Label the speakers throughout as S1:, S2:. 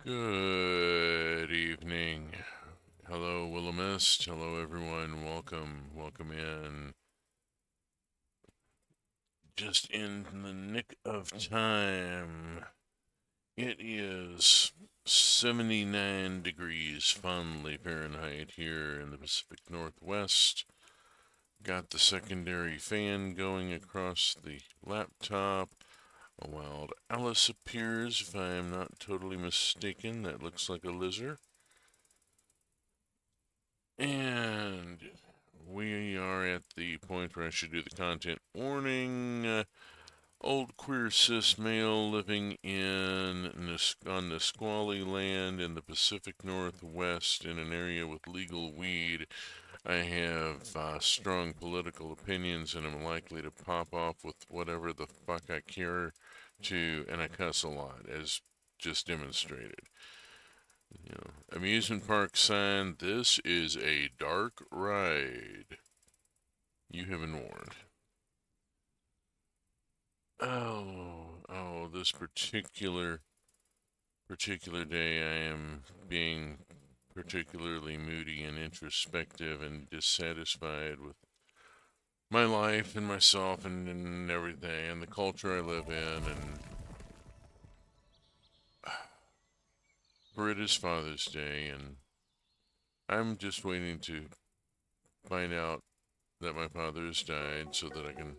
S1: Good evening. Hello, Willamist. Hello, everyone. Welcome in. Just in the nick of time. It is 79 degrees fondly Fahrenheit here in the Pacific Northwest. Got the secondary fan going across the laptop. A wild Alice appears, if I am not totally mistaken. That looks like a lizard. And we are at the point where I should do the content warning. Old queer cis male living on Nisqually land in the Pacific Northwest in an area with legal weed. I have strong political opinions and am likely to pop off with whatever the fuck I care to, and I cuss a lot, as just demonstrated. Amusement park sign, this is a dark ride. You have been warned. This particular day I am being particularly moody and introspective and dissatisfied with my life and myself and everything and the culture I live in, and for it is Father's Day, and I'm just waiting to find out that my father has died so that I can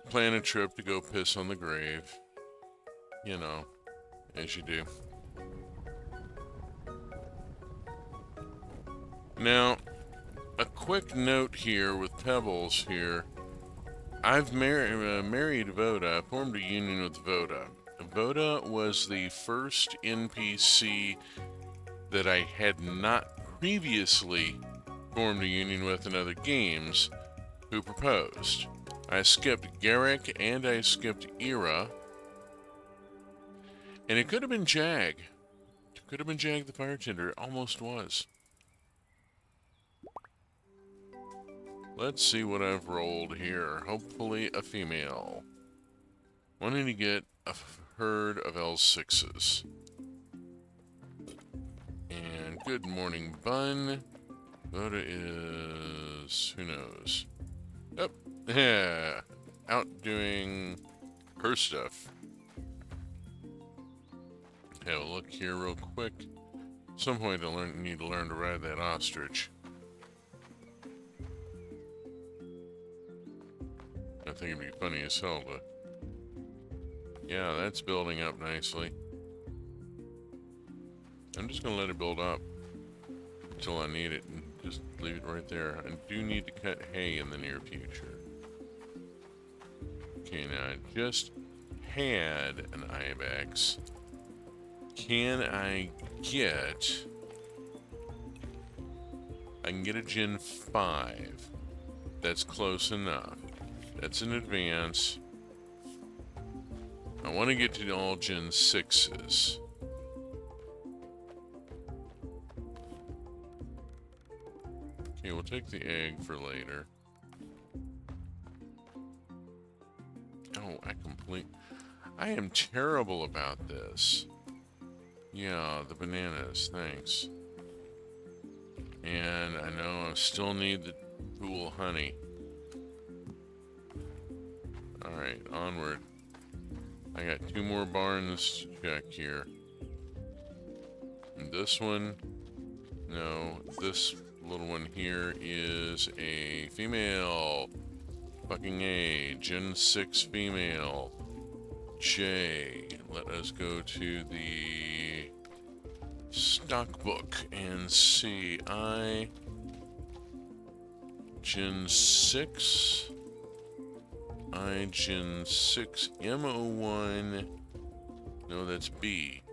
S1: plan a trip to go piss on the grave. You know, as you do. Now, a quick note here with Pebbles here. I've married Voda, formed a union with Voda. Voda was the first NPC that I had not previously formed a union with in other games who proposed. I skipped Garrick and I skipped Ira. And it could have been Jag. It could have been Jag the bartender. It almost was. Let's see what I've rolled here. Hopefully a female. Wanting to get a herd of L6s. And good morning, Bun. Voda is... who knows? Oh, yeah. Out doing her stuff. Have a look here real quick. At some point I need to learn to ride that ostrich. I think it'd be funny as hell to... yeah, that's building up nicely. I'm just gonna let it build up until I need it and just leave it right there. I do need to cut hay in the near future. Okay, now I just had an ibex. Can I get... I can get a Gen 5. That's close enough. That's an advance. I want to get to all Gen 6s. Okay, we'll take the egg for later. Oh, I am terrible about this. Yeah, the bananas, thanks. And I know I still need the cool honey. Alright, onward. I got 2 more barns to check here. And this one, no, this little one here is a female. Fucking A, Gen 6 female. J, let us go to the stock book and see. Gen 6. Gen 6 M01. No, that's B.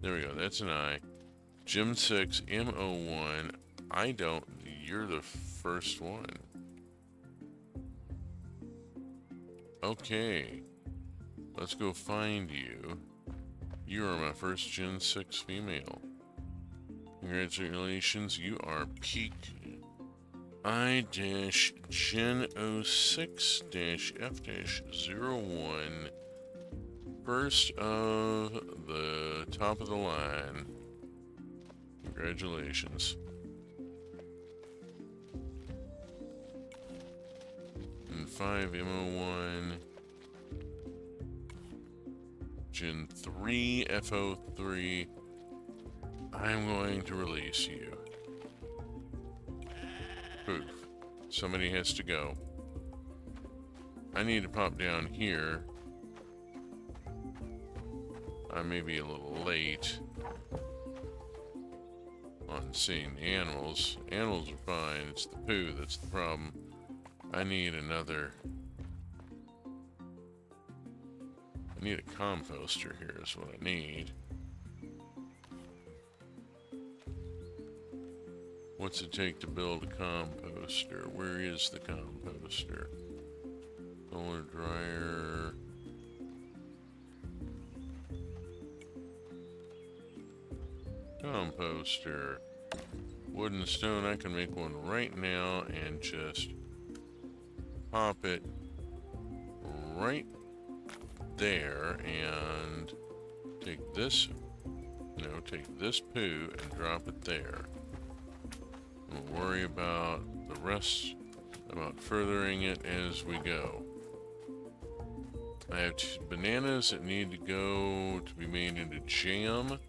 S1: There we go, that's an I. Gen 6 M01. I don't. You're the first one. Okay. Let's go find you. You are my first Gen 6 female. Congratulations, you are peak I-Gen 06-F-01 First of the top of the line. Congratulations. And 5 MO1. Gen 3 FO3. I'm going to release you. Poof. Somebody has to go. I need to pop down here. I may be a little late on seeing the animals. Animals are fine. It's the poo that's the problem. I need another... I need a composter here is what I need. What's it take to build a composter? Where is the composter? Solar dryer. Composter. Wood and stone. I can make one right now and just pop it right there and take this, take this poo and drop it there. We'll worry about the rest, about furthering it as we go. I have bananas that need to go to be made into jam.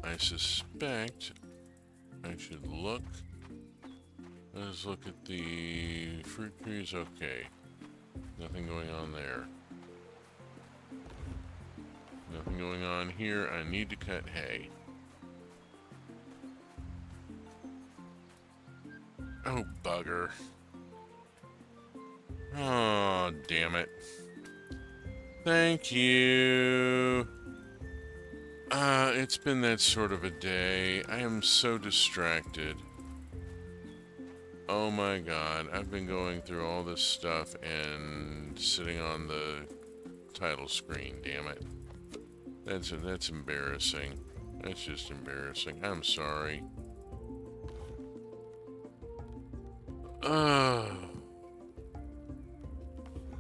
S1: I suspect I should look. Let's look at the fruit trees. Okay. Nothing going on there. Nothing going on here. I need to cut hay. Oh, bugger. Oh, damn it. Thank you. It's been that sort of a day. I am so distracted. Oh my god, I've been going through all this stuff and sitting on the title screen, damn it. That's embarrassing. That's just embarrassing. I'm sorry.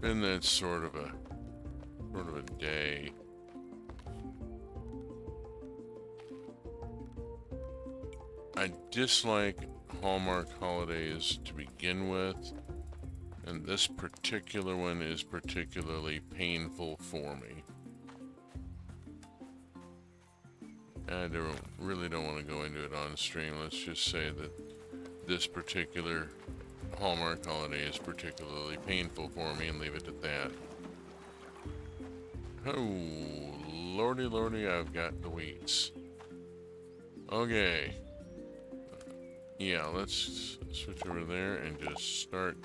S1: Been that sort of a day. I dislike Hallmark holidays to begin with, and this particular one is particularly painful for me. I really don't want to go into it on stream. Let's just say that this particular Hallmark holiday is particularly painful for me and leave it at that. Oh, lordy lordy, I've got the wheats. Okay. Yeah, let's switch over there and just start,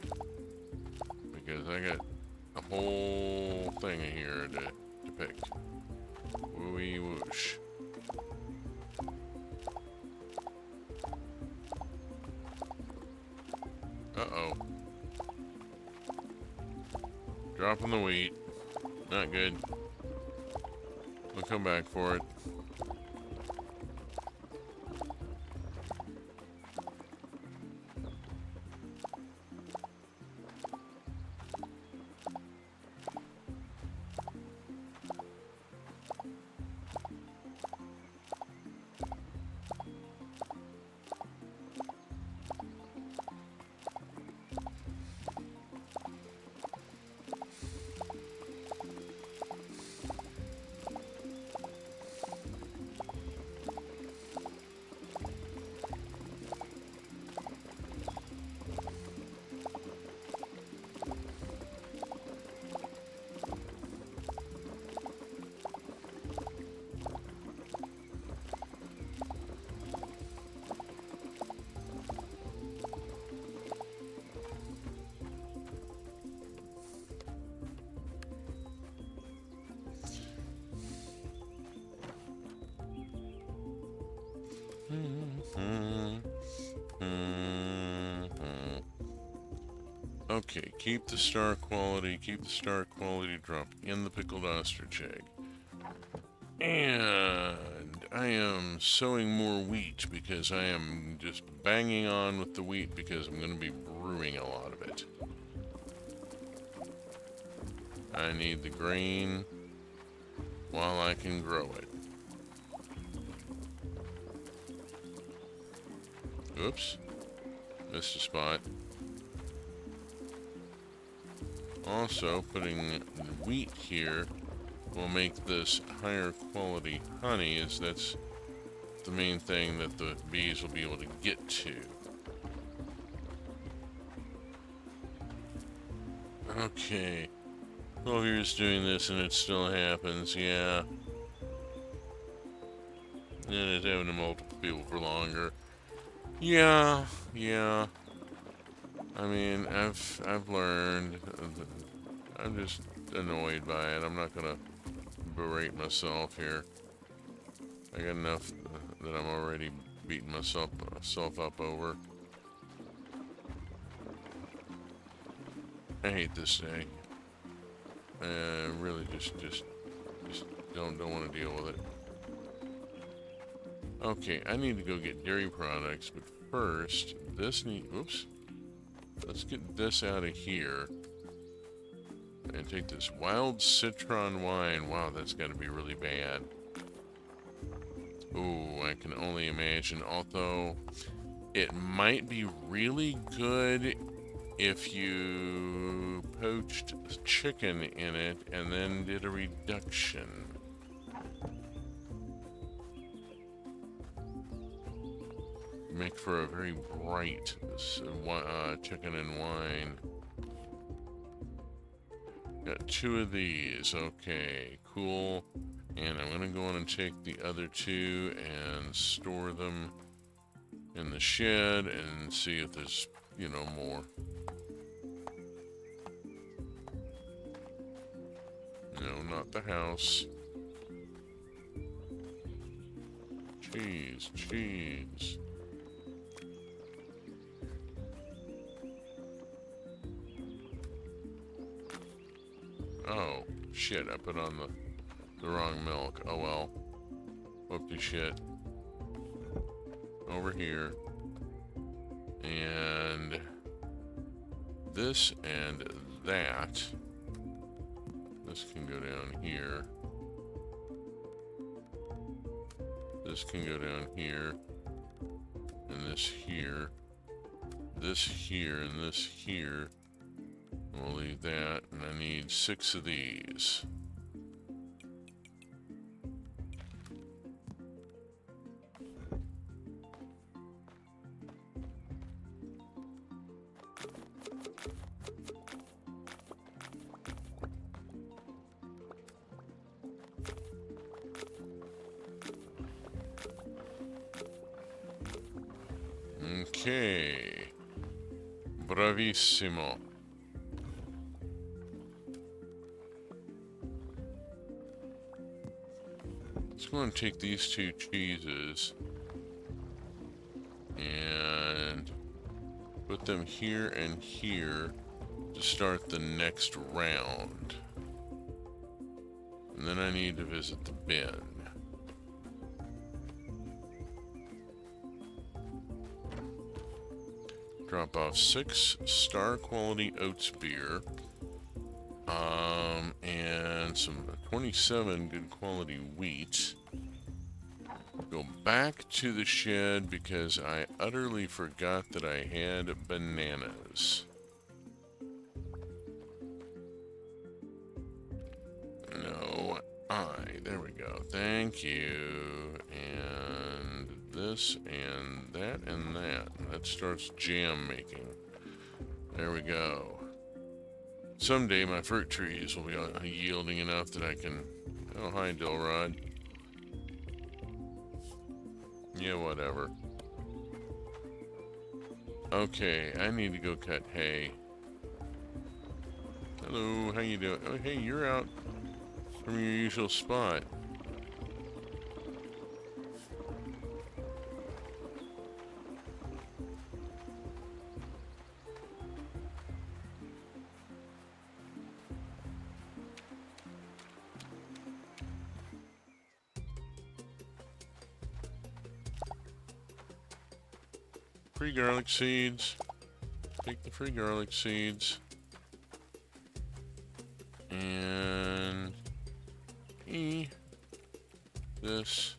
S1: because I got a whole thing here to pick. Wooey whoosh. Uh-oh. Dropping the wheat. Not good. We'll come back for it. Okay, keep the star quality drop in the pickled ostrich egg. And I am sowing more wheat because I am just banging on with the wheat because I'm going to be brewing a lot of it. I need the grain while I can grow it. Oops. Missed a spot. Also, putting wheat here will make this higher quality honey, as that's the main thing that the bees will be able to get to. Okay. 12 years doing this and it still happens, yeah. And it's having to multiple people for longer. Yeah. I mean, I've learned. I'm just annoyed by it. I'm not gonna berate myself here. I got enough that I'm already beating myself up over. I hate this day. Really just don't want to deal with it. Okay, I need to go get dairy products, but first, oops. Let's get this out of here. And take this wild citron wine. Wow, that's got to be really bad. Ooh, I can only imagine. Although, it might be really good if you poached chicken in it and then did a reduction. Make for a very bright chicken and wine. Got 2 of these. Okay, cool. And I'm gonna go on and take the other 2 and store them in the shed and see if there's, more. No, not the house. Cheese. Oh, shit, I put on the wrong milk. Oh well. Whoopty shit. Over here. And this and that. This can go down here. This can go down here. And this here. This here and this here. We'll leave that, and I need 6 of these. Okay. Bravissimo. Let's go and take these 2 cheeses and put them here and here to start the next round. And then I need to visit the bin. Drop off 6 star quality oats beer. And some 27 good quality wheat. Go back to the shed because I utterly forgot that I had bananas. No, there we go. Thank you. And this and that and that. That starts jam making. There we go. Someday my fruit trees will be yielding enough that I can... Oh, hi, Dilrod. Yeah, whatever. Okay, I need to go cut hay. Hello, how you doing? Oh, hey, you're out from your usual spot. Free garlic seeds. Take the free garlic seeds. And this.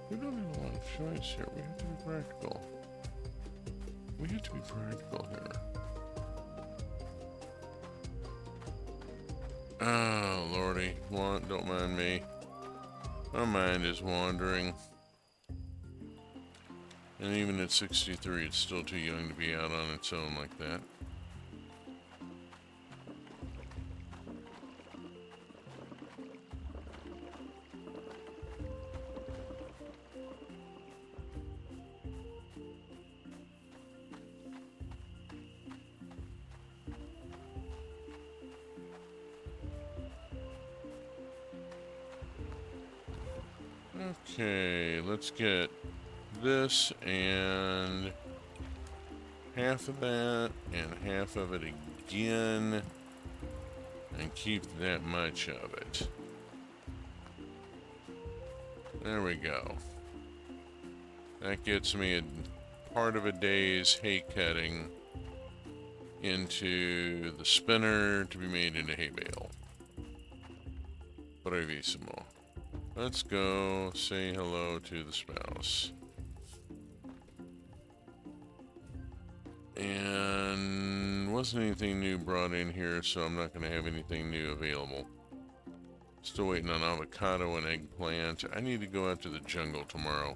S1: We don't have a lot of choice here. We have to be practical. We have to be practical here. Oh, lordy. Don't mind me. My mind is wandering. And even at 63, it's still too young to be out on its own like that. Okay, let's get this and half of that and half of it again and keep that much of it. There we go. That gets me a part of a day's hay cutting into the spinner to be made into hay bale. Bravissimo. Let's go say hello to the spouse. And wasn't anything new brought in here, so I'm not going to have anything new available. Still waiting on avocado and eggplant. I need to go out to the jungle tomorrow.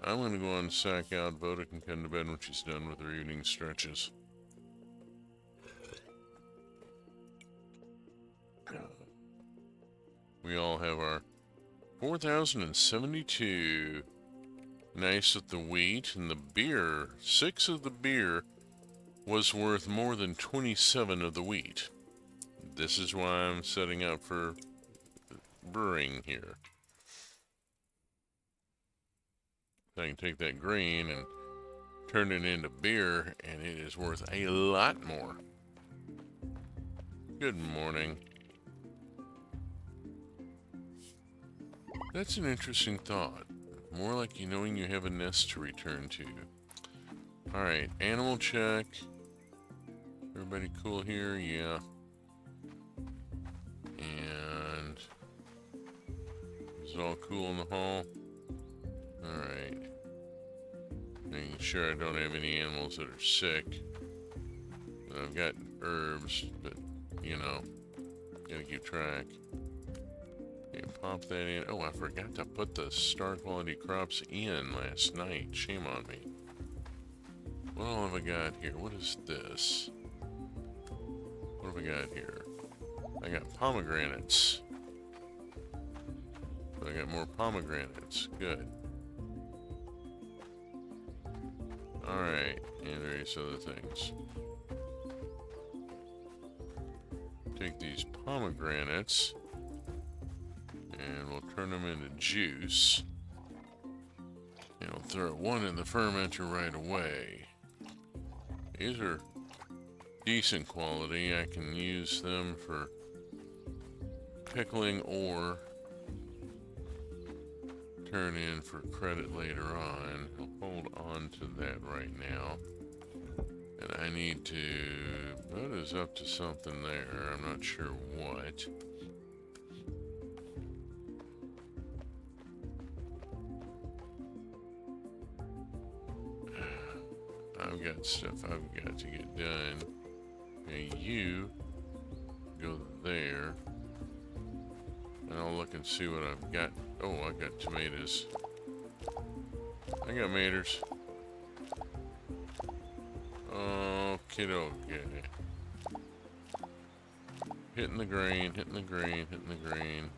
S1: I'm going to go on sack out. Voda can come to bed when she's done with her evening stretches. We all have our 4,072. Nice with the wheat and the beer. 6 of the beer was worth more than 27 of the wheat. This is why I'm setting up for brewing here. I can take that grain and turn it into beer, and it is worth a lot more. Good morning. That's an interesting thought. More like you knowing you have a nest to return to. Alright, animal check. Everybody cool here? Yeah. And is it all cool in the hall? Alright. Making sure I don't have any animals that are sick. I've got herbs, but you know, gotta keep track. Okay, pop that in. Oh, I forgot to put the star quality crops in last night. Shame on me. What all have I got here? What is this? What have I got here? I got pomegranates. So I got more pomegranates. Good. Alright, and various other things. Take these pomegranates and we'll turn them into juice. And we'll throw one in the fermenter right away. These are decent quality. I can use them for pickling or turn in for credit later on. I'll hold on to that right now. And I need to... That is up to something there. I'm not sure what. I've got stuff I've got to get done. Okay, you go there. And I'll look and see what I've got. Oh, I got tomatoes. I got maters. Okie dokie. Hitting the grain, hitting the grain, hitting the grain.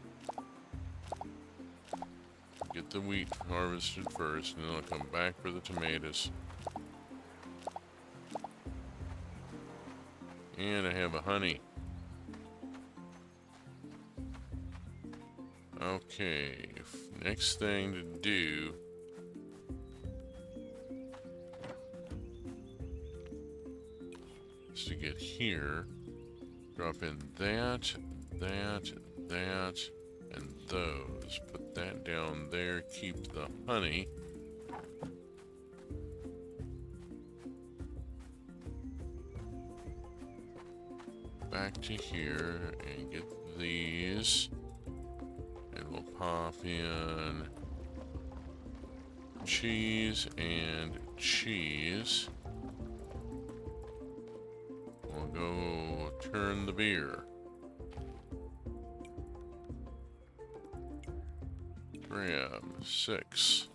S1: Get the wheat harvested first, and then I'll come back for the tomatoes. And I have a honey. Okay, next thing to do is to get here, drop in that, and those. Put that down there, keep the honey. Back to here and get these. And we'll pop in cheese and cheese. We'll go turn the beer. Grab 6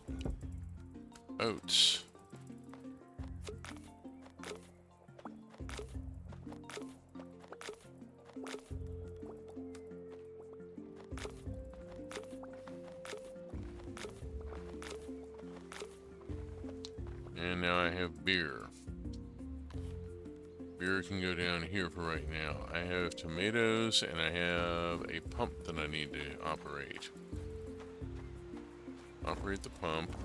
S1: oats. And now I have beer. Beer can go down here for right now. I have tomatoes and I have a pump that I need to operate. Operate the pump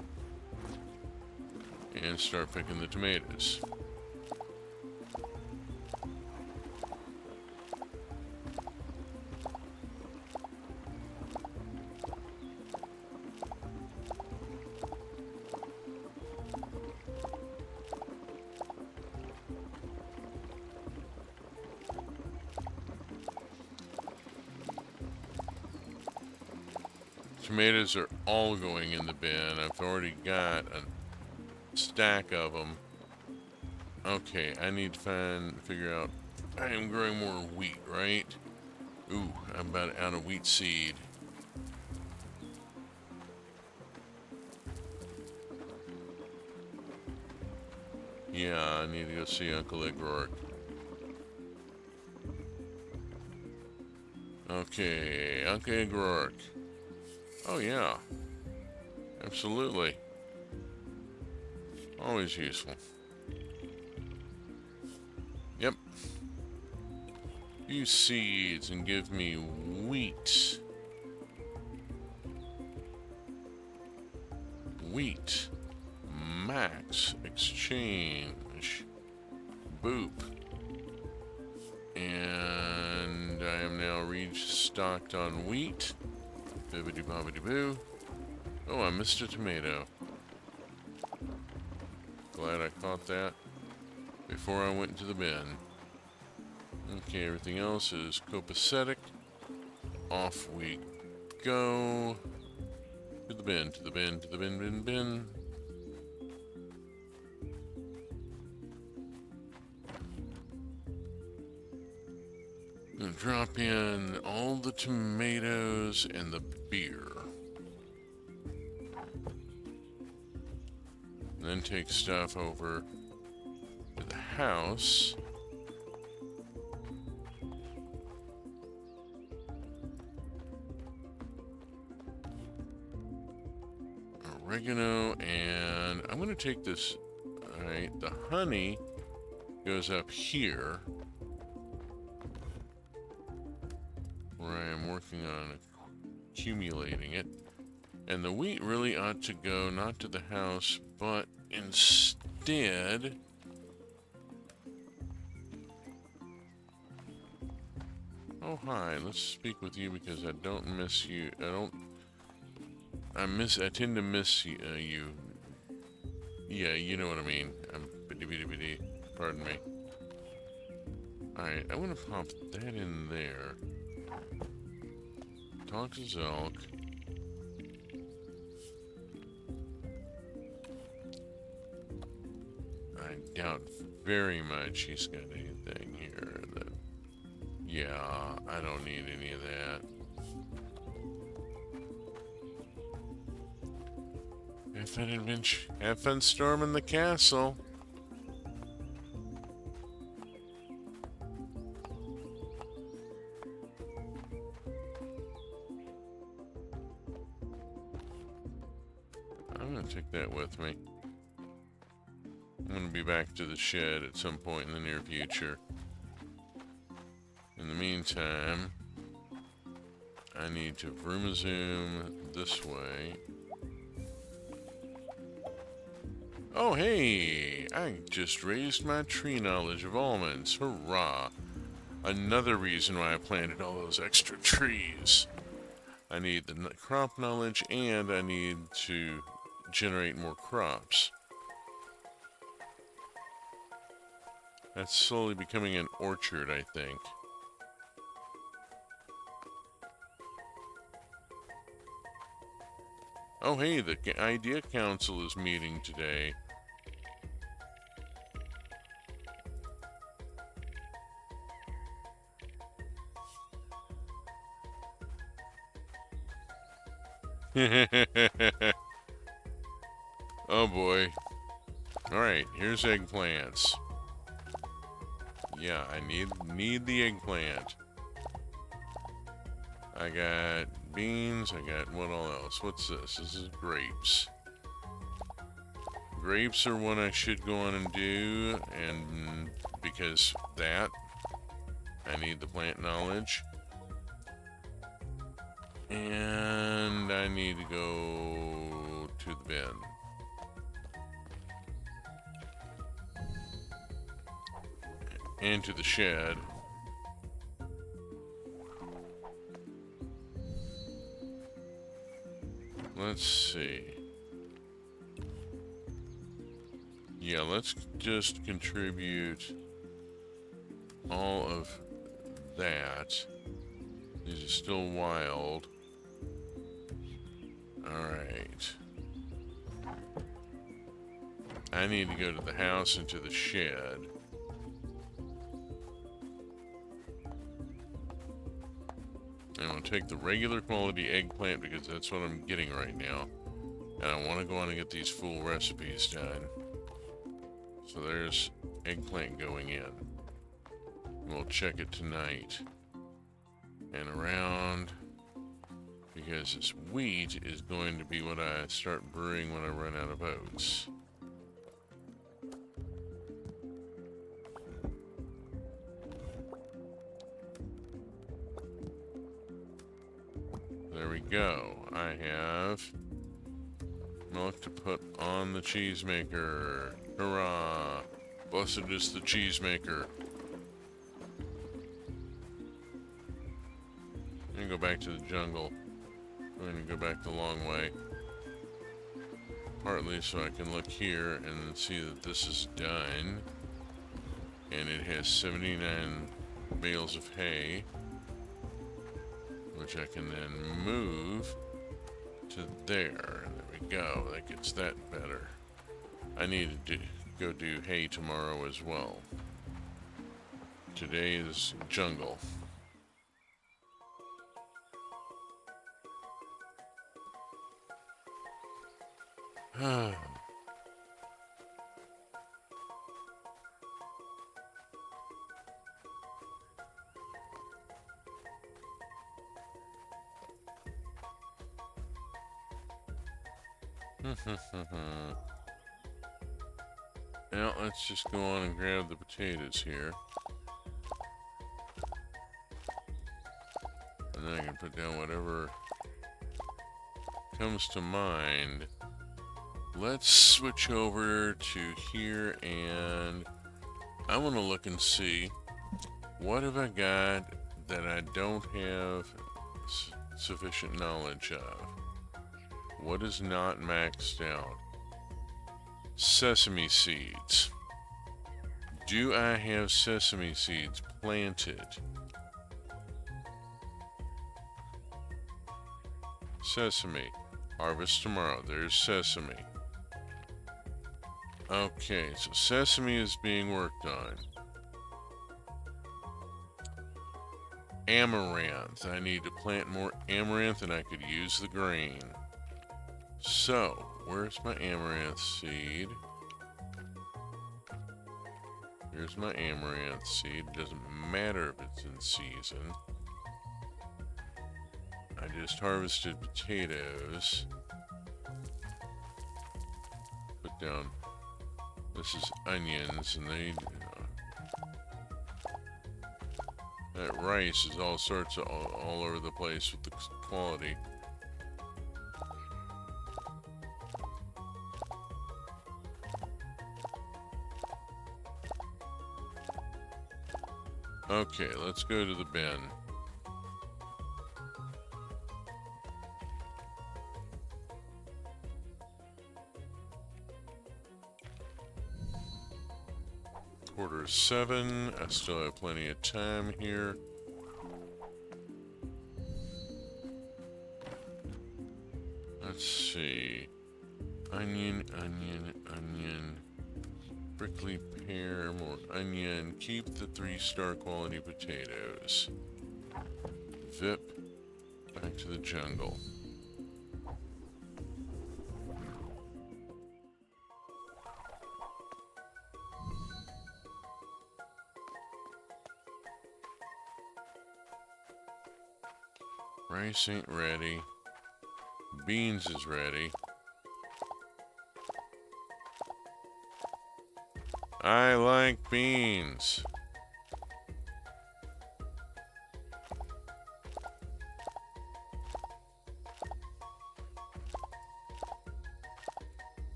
S1: and start picking the tomatoes. Tomatoes are all going in the bin. I've already got a stack of them. Okay, I need to figure out. I am growing more wheat, right? Ooh, I'm about out of wheat seed. Yeah, I need to go see Uncle O'Rourke. Okay, Uncle O'Rourke. Oh yeah, absolutely. Always useful. Yep. Use seeds and give me wheat. Wheat. Max. Exchange. Boop. And I am now restocked on wheat. Bibbidi bobbidi boo. Oh, I missed a tomato. Glad I caught that before I went into the bin. Okay, everything else is copacetic. Off we go. To the bin, to the bin, to the bin. drop in all the tomatoes and the beer. And then take stuff over to the house. Oregano, and I'm going to take this. Alright, the honey goes up here, where I am working on accumulating it. And the wheat really ought to go not to the house, but instead oh hi, let's speak with you because I don't miss you. I tend to miss you. Yeah, you know what I mean. Pardon me. Alright, I'm gonna pop that in there. Talk to Zelk. I doubt very much he's got anything here that... Yeah, I don't need any of that. Have fun adventure. Have fun storming the castle. I'm gonna take that with me. I'm gonna be back to the shed at some point in the near future. In the meantime, I need to vroom-a-zoom this way. Oh, hey! I just raised my tree knowledge of almonds. Hurrah! Another reason why I planted all those extra trees. I need the crop knowledge, and I need to generate more crops. That's slowly becoming an orchard, I think. Oh, hey, the Idea Council is meeting today. Oh boy. Alright, here's eggplants. Yeah, I need the eggplant. I got beans, I got what all else? What's this? This is grapes. Grapes are what I should go on and do, and because that, I need the plant knowledge. And I need to go to the bin. And to the shed. Let's see. Yeah, let's just contribute all of that. These are still wild. Alright. I need to go to the house and to the shed. I'm going to take the regular quality eggplant because that's what I'm getting right now. And I want to go on and get these full recipes done. So there's eggplant going in. We'll check it tonight. And around, because this wheat is going to be what I start brewing when I run out of oats. There we go. I have milk to put on the cheese maker. Hurrah! Blessed is the cheese maker. I'm gonna go back to the jungle. I'm gonna go back the long way. Partly so I can look here and see that this is done. And it has 79 bales of hay, which I can then move to there. And there we go. That gets that better. I need to go do hay tomorrow as well. Today is jungle. Now let's just go on and grab the potatoes here. And then I can put down whatever comes to mind. Let's switch over to here, and I want to look and see what have I got that I don't have sufficient knowledge of. What is not maxed out? Sesame seeds. Do I have sesame seeds planted? Sesame. Harvest tomorrow. There's sesame. Okay, so sesame is being worked on. Amaranth. I need to plant more amaranth and I could use the grain. So, where's my amaranth seed? Here's my amaranth seed. It doesn't matter if it's in season. I just harvested potatoes. Put down, this is onions, and they, that rice is all sorts of all over the place with the quality. Okay, let's go to the bin. Quarter 7. I still have plenty of time here. Let's see. Onion, onion, onion. Prickly pear, more onion. Keep the 3-star quality potatoes. Vip. Back to the jungle. Rice ain't ready. Beans is ready. I like beans.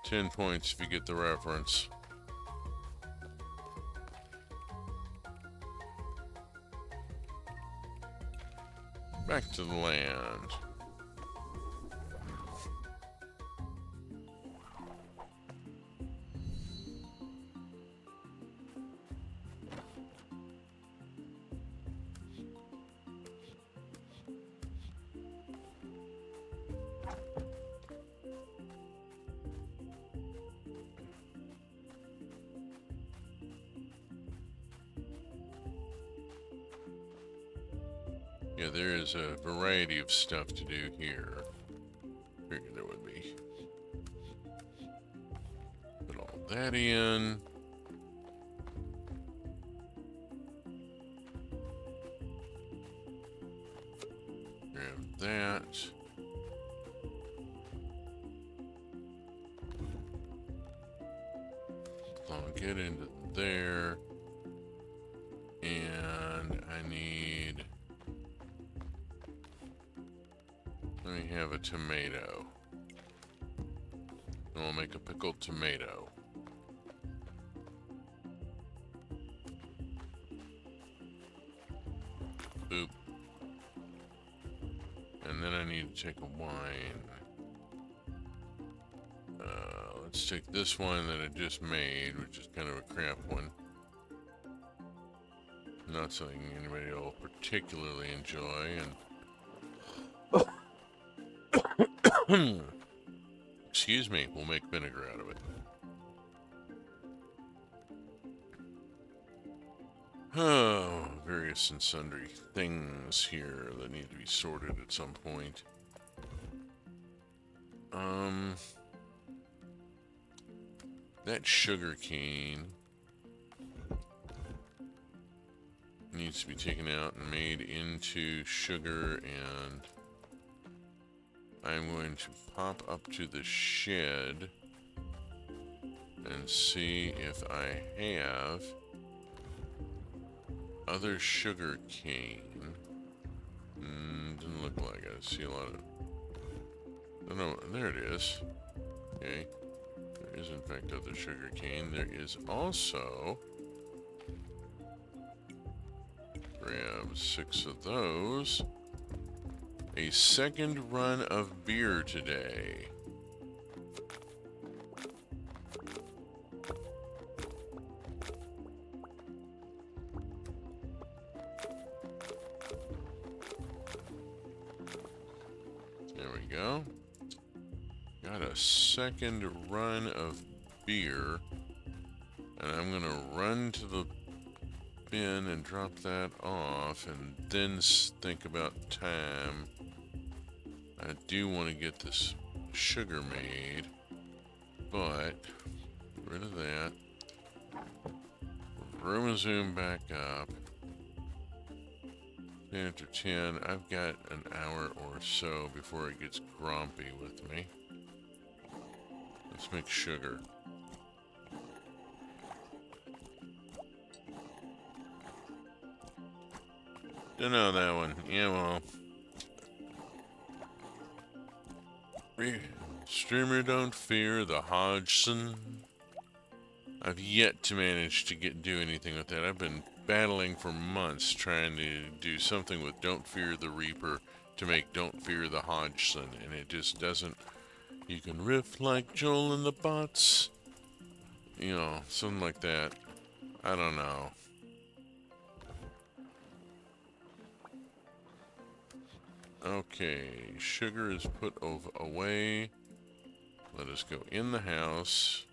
S1: $10 points if you get the reference. Back to the land. Yeah, there is a variety of stuff to do here. Figured there would be. Put all that in. Grab that. I'll get into there. And I need... Let me have a tomato. And we'll make a pickled tomato. Boop. And then I need to take a wine. Let's take this one that I just made, which is kind of a crap one. Not something anybody will particularly enjoy, and excuse me, we'll make vinegar out of it. Oh, various and sundry things here that need to be sorted at some point. That sugar cane needs to be taken out and made into sugar, and I'm going to pop up to the shed and see if I have other sugar cane. Doesn't look like it. I see a lot of... Oh no, there it is. Okay. There is in fact other sugar cane. There is also... Grab 6 of those. A second run of beer today. There we go. Got a second run of beer. And I'm going to run to the bin and drop that off and then think about time. I do want to get this sugar made, but get rid of that. Room and zoom back up. 10 after 10. I've got an hour or so before it gets grumpy with me. Let's make sugar. Don't know that one. Yeah, well. Streamer don't fear the Hodgson. I've yet to manage to do anything with that. I've been battling for months trying to do something with Don't Fear the Reaper to make Don't Fear the Hodgson, and it just doesn't. You can riff like Joel and the Bots. You know, something like that. I don't know. Okay, sugar is put away. Let us go in the house.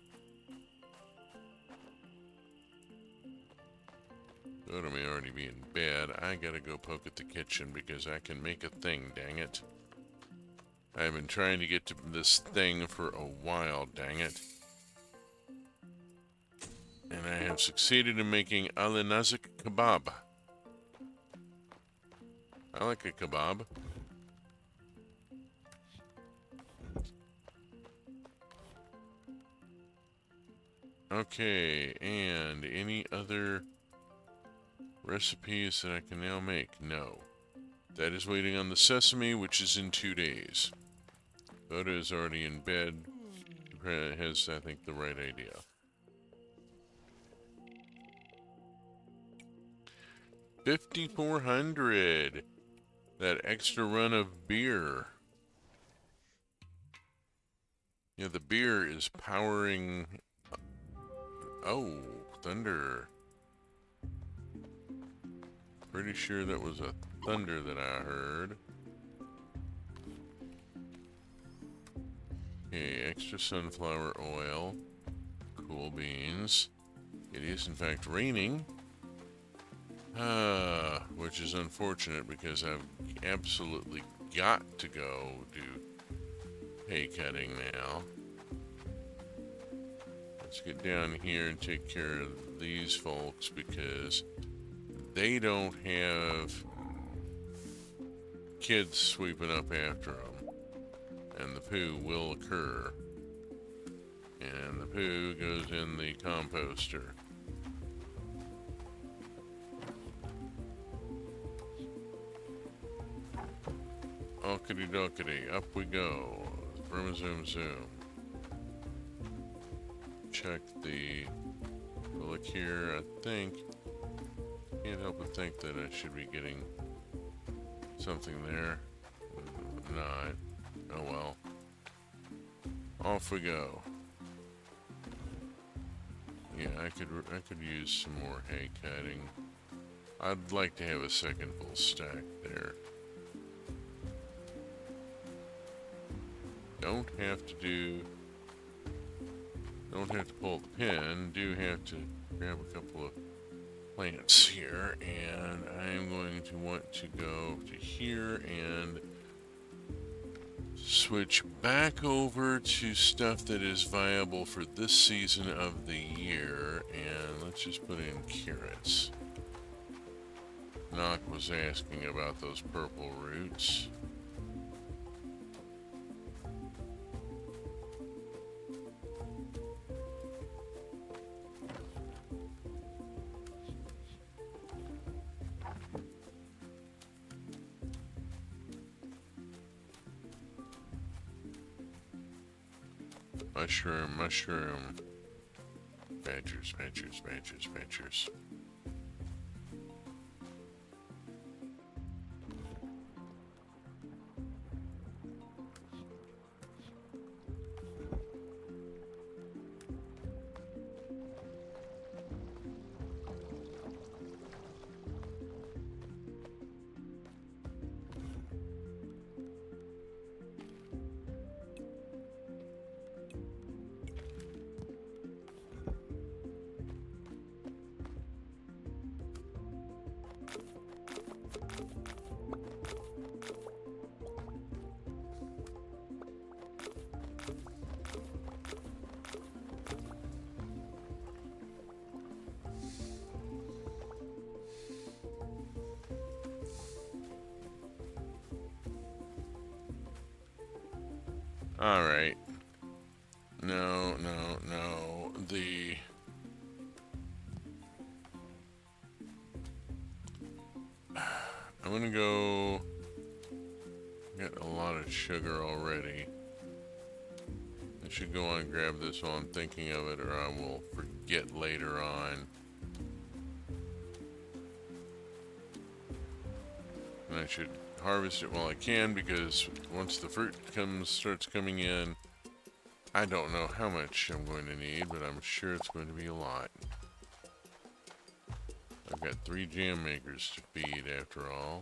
S1: Go to me already be in bed. I gotta go poke at the kitchen because I can make a thing, dang it. I've been trying to get to this thing for a while, dang it. And I have succeeded in making alinazik kebab. I like a kebab. Okay, and any other recipes that I can now make? No. That is waiting on the sesame, which is in 2 days. Boda is already in bed. Has, I think, the right idea. $5,400. That extra run of beer. Yeah, the beer is powering... Oh, thunder. Pretty sure that was a thunder that I heard. Okay, extra sunflower oil. Cool beans. It is in fact raining. Which is unfortunate because I've absolutely got to go do hay cutting now. Let's get down here and take care of these folks because they don't have kids sweeping up after them. And the poo will occur. And the poo goes in the composter. Ockity dockity, up we go. Vroom zoom zoom. Check the look here. I think, can't help but think that I should be getting something there. Not. Oh well. Off we go. Yeah, I could use some more hay cutting. I'd like to have a second full stack there. Don't have to pull the pin, do have to grab a couple of plants here, and I'm going to want to go to here and switch back over to stuff that is viable for this season of the year, and let's just put in carrots. Nock was asking about those purple roots. Mushroom. Badgers. Alright. No. I'm gonna go get a lot of sugar already. I should go on and grab this while I'm thinking of it, or I will forget later on. And I should harvest it while I can, because once the fruit starts coming in, I don't know how much I'm going to need, but I'm sure it's going to be a lot. I've got 3 jam makers to feed after all.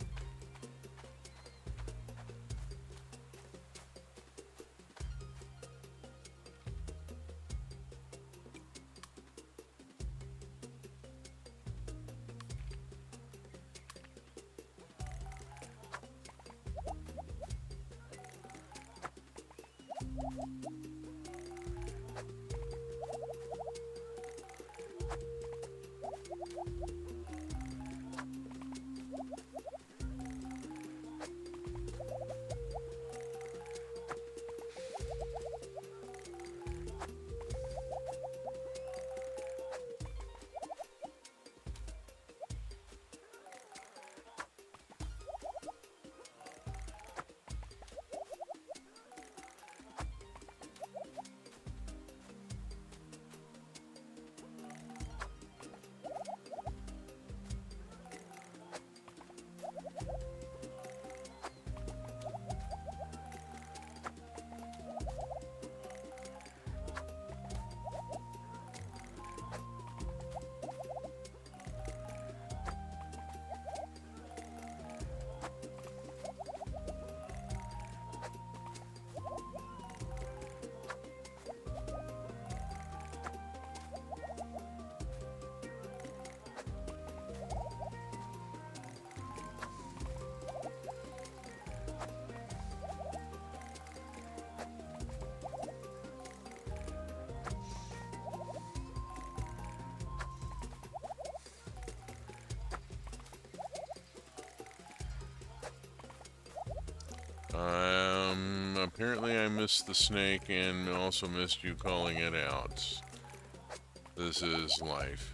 S1: Apparently I missed the snake and also missed you calling it out. This is life.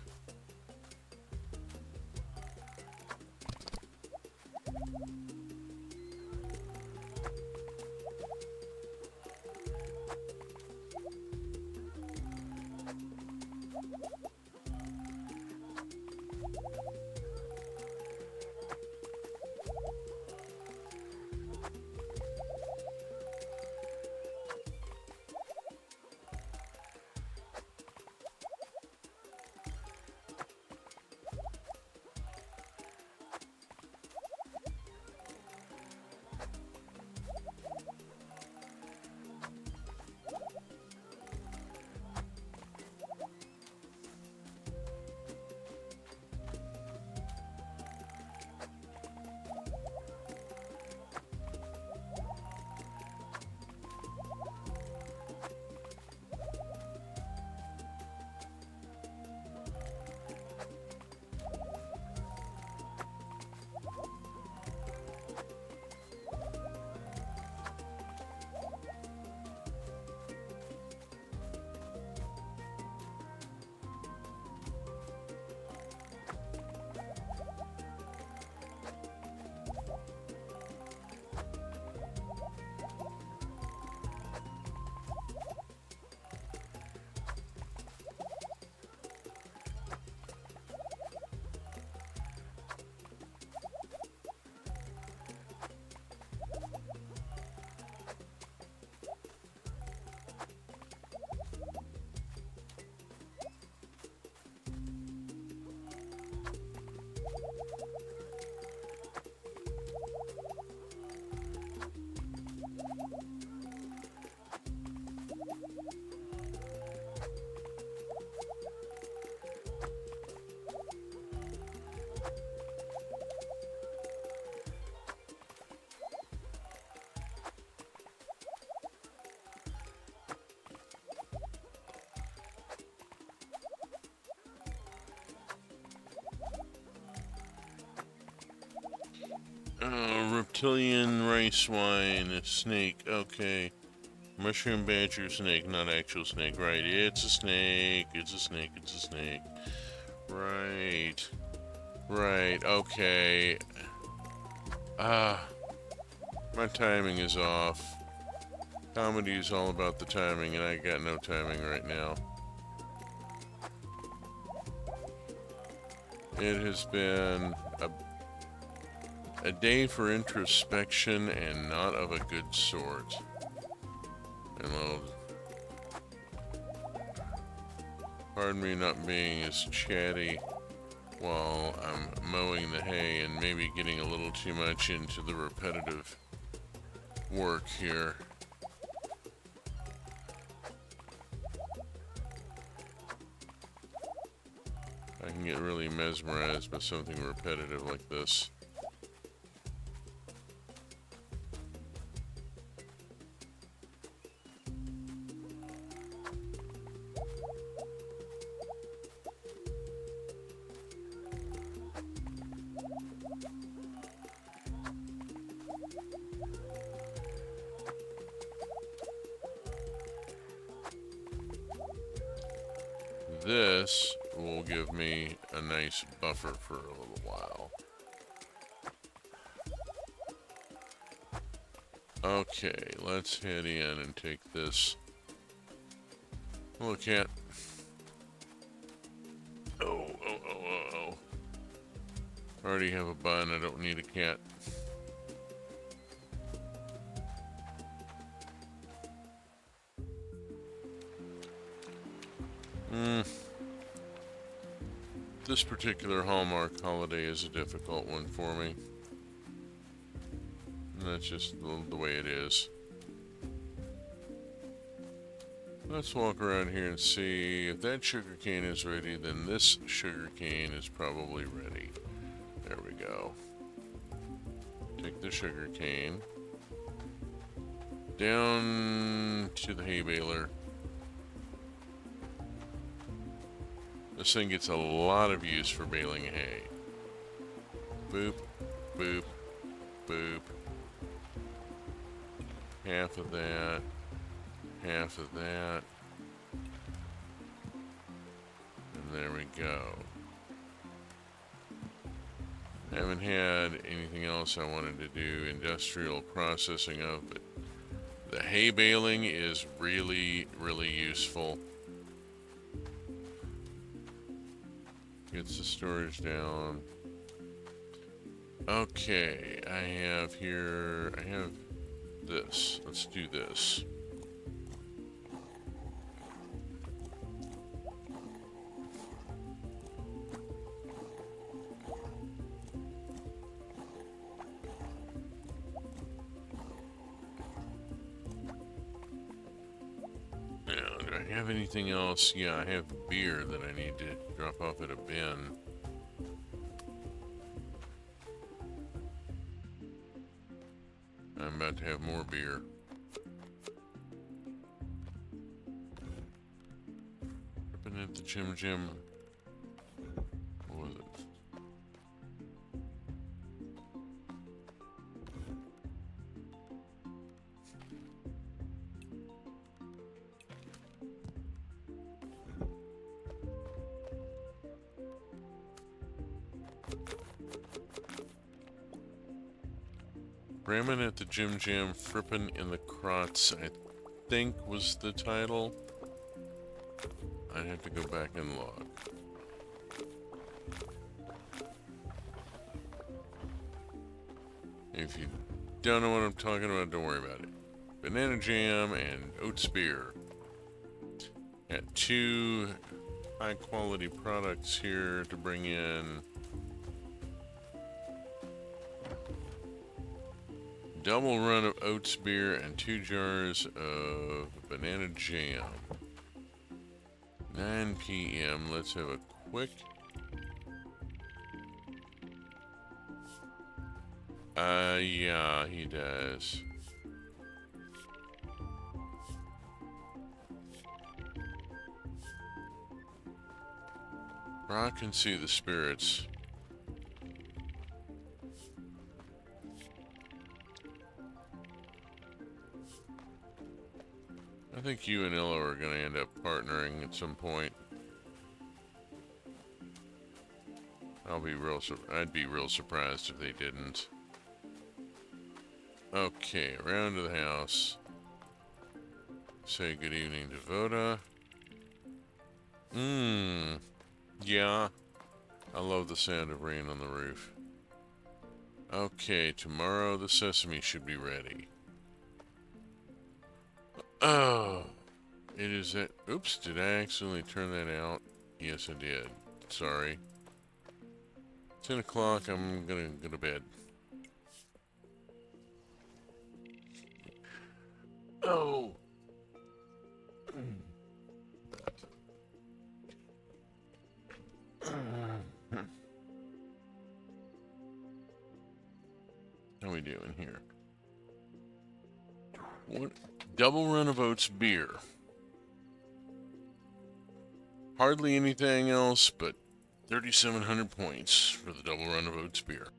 S1: Reptilian rice wine, a snake. Okay. Mushroom badger snake, not actual snake. Right, it's a snake. It's a snake. It's a snake. Right. Right, okay. Ah, my timing is off. Comedy is all about the timing, and I got no timing right now. It has been a day for introspection and not of a good sort. And pardon me not being as chatty while I'm mowing the hay and maybe getting a little too much into the repetitive work here. I can get really mesmerized by something repetitive like this. This will give me a nice buffer for a little while. Okay, let's head in and take this. Look at. Oh. I already have a bun, I don't need a cat. This particular Hallmark holiday is a difficult one for me. And that's just the way it is. Let's walk around here and see if that sugarcane is ready, then this sugarcane is probably ready. There we go. Take the sugarcane down to the hay baler. This thing gets a lot of use for baling hay. Boop, boop, boop. Half of that. Half of that. And there we go. I haven't had anything else I wanted to do industrial processing of, but the hay baling is really, really useful. Gets the storage down. Okay, I have this. Let's do this. Now, do I have anything else? Yeah, I have beer that I need to drop off at a bin. I'm about to have more beer. Ripping at the Jim. What was it? Ramming at the Jim, Frippin' in the Crots, I think was the title. I'd have to go back and look. If you don't know what I'm talking about, don't worry about it. Banana jam and oats beer. Got two high quality products here to bring in. Double run of oats beer and 2 jars of banana jam. 9 p.m. Let's have a quick. Yeah, he does. I can see the spirits. I think you and Illo are going to end up partnering at some point. I'd be real surprised if they didn't. Okay, around to the house. Say good evening to Voda. Yeah. I love the sound of rain on the roof. Okay, tomorrow the sesame should be ready. Oh, it is that. Oops, did I accidentally turn that out? Yes, I did. Sorry. 10 o'clock, I'm gonna go to bed. Oh! How we doing here? What? Double run of oats beer. Hardly anything else, but 3,700 points for the double run of oats beer.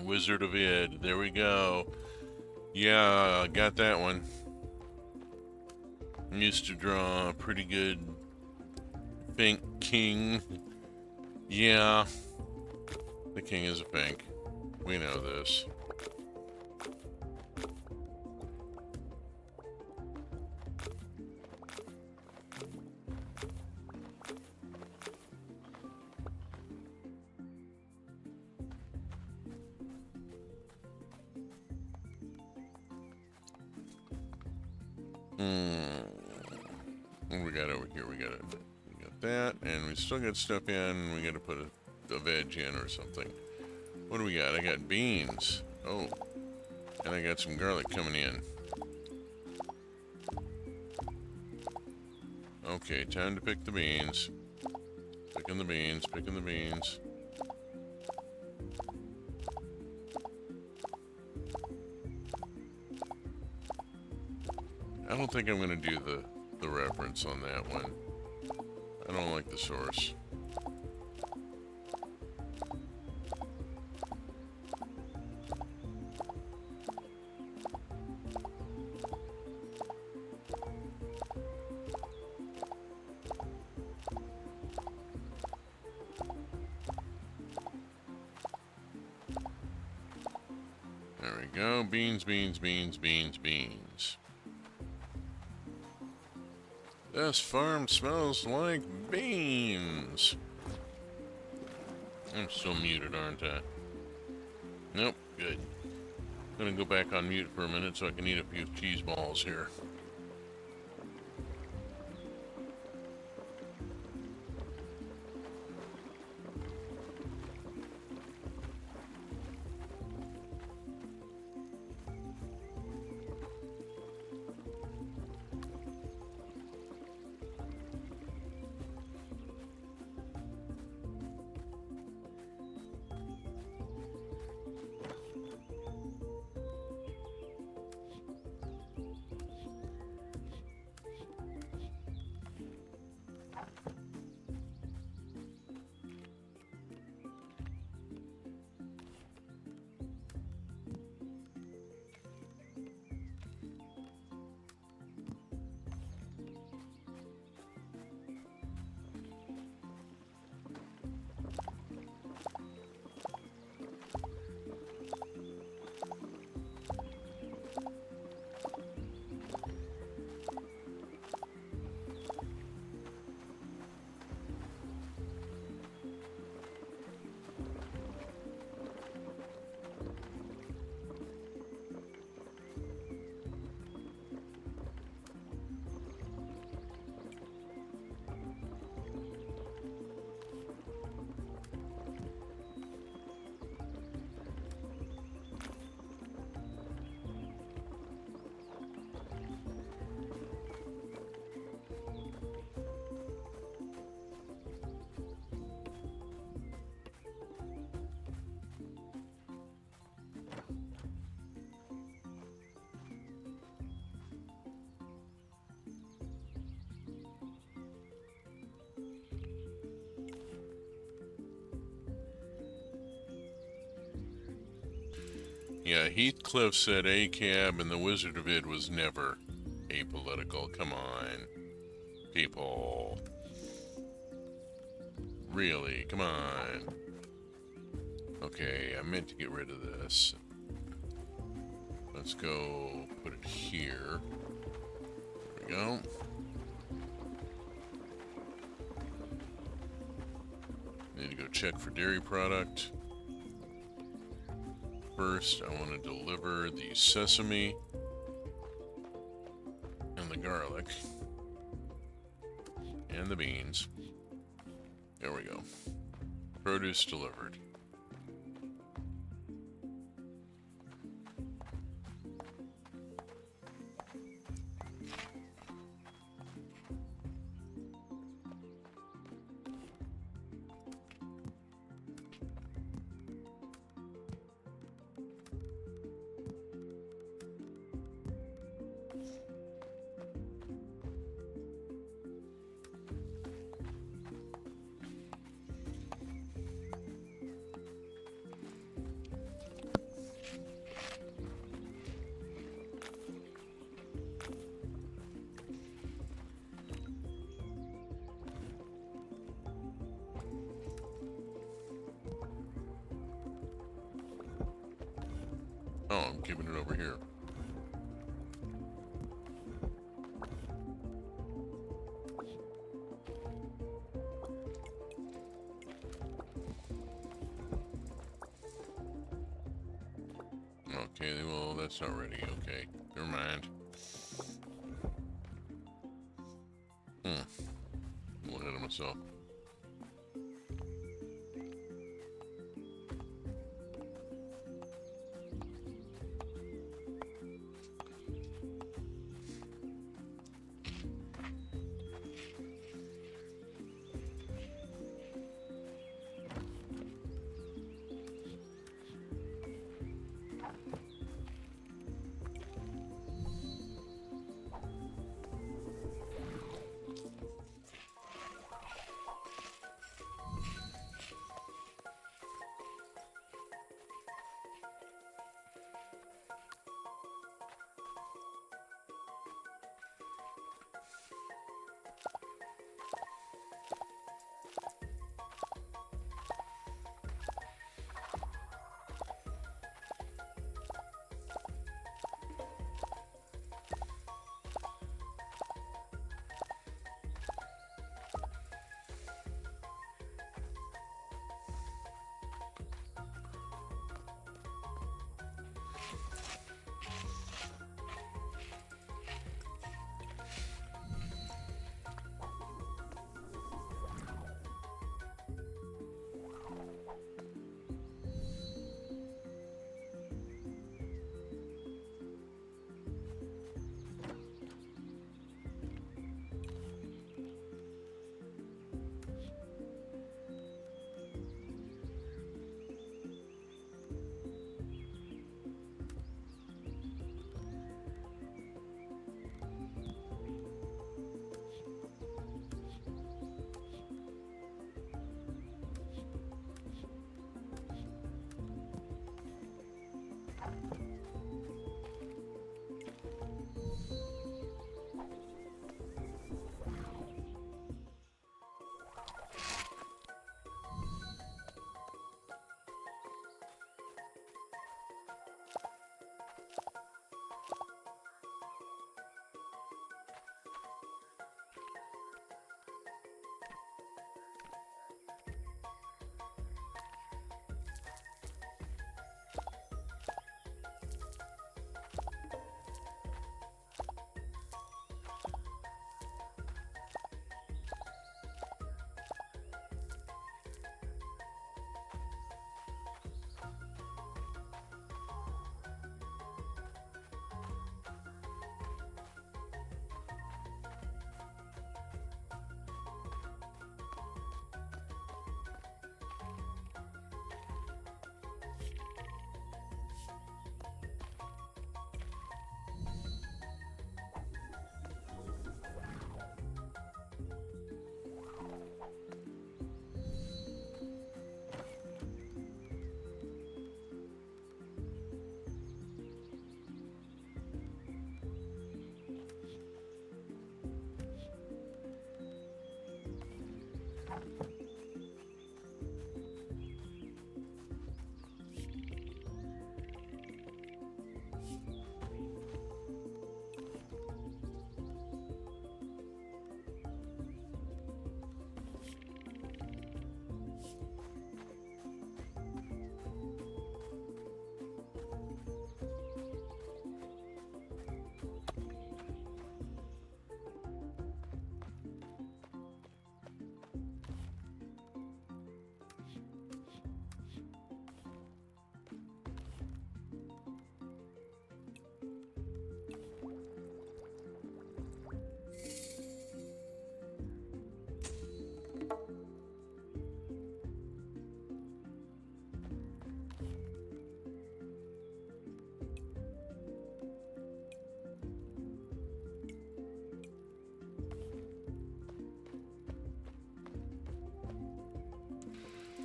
S1: Wizard of Id. There we go. Yeah, I got that one. I used to draw a pretty good Fink King. Yeah, the king is a Fink. We know this. What we got over here? We got that, and we still got stuff in. We got to put a veg in or something. What do we got? I got beans. Oh, and I got some garlic coming in. Okay, time to pick the beans. Picking the beans, picking the beans. I don't think I'm going to do the reference on that one. I don't like the source. There we go. Beans, beans, beans, beans, beans. This farm smells like beans. I'm still muted, aren't I? Nope, good. I'm gonna go back on mute for a minute so I can eat a few cheese balls here. Yeah, Heathcliff said ACAB and the Wizard of Id was never apolitical. Come on, people. Really, come on. Okay, I meant to get rid of this. Let's go put it here. There we go. Need to go check for dairy product. First, I want to deliver the sesame and the garlic and the beans. There we go. Produce delivered. Oh, I'm keeping it over here. Okay, well, that's not ready. Okay, never mind. I'm a little ahead of myself.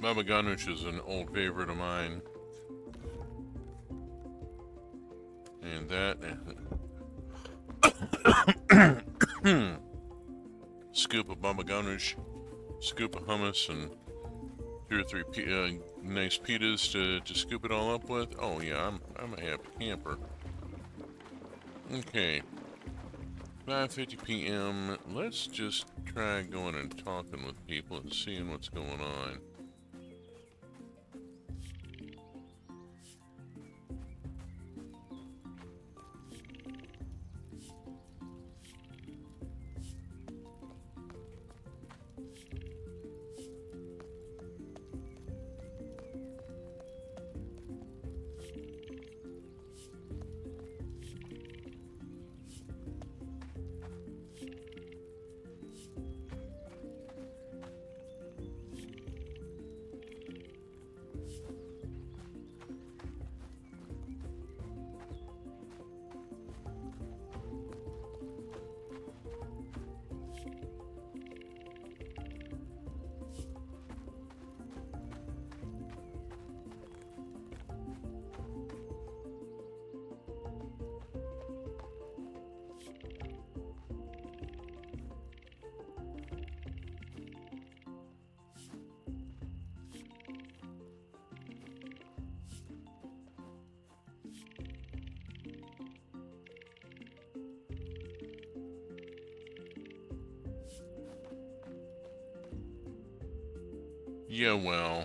S1: Baba Ganoush is an old favorite of mine. And that... scoop of Baba Ganoush, scoop of hummus, and 2 or 3 nice pitas to scoop it all up with. Oh yeah, I'm a happy camper. Okay, 5:50 p.m. Let's just try going and talking with people and seeing what's going on. Yeah, well.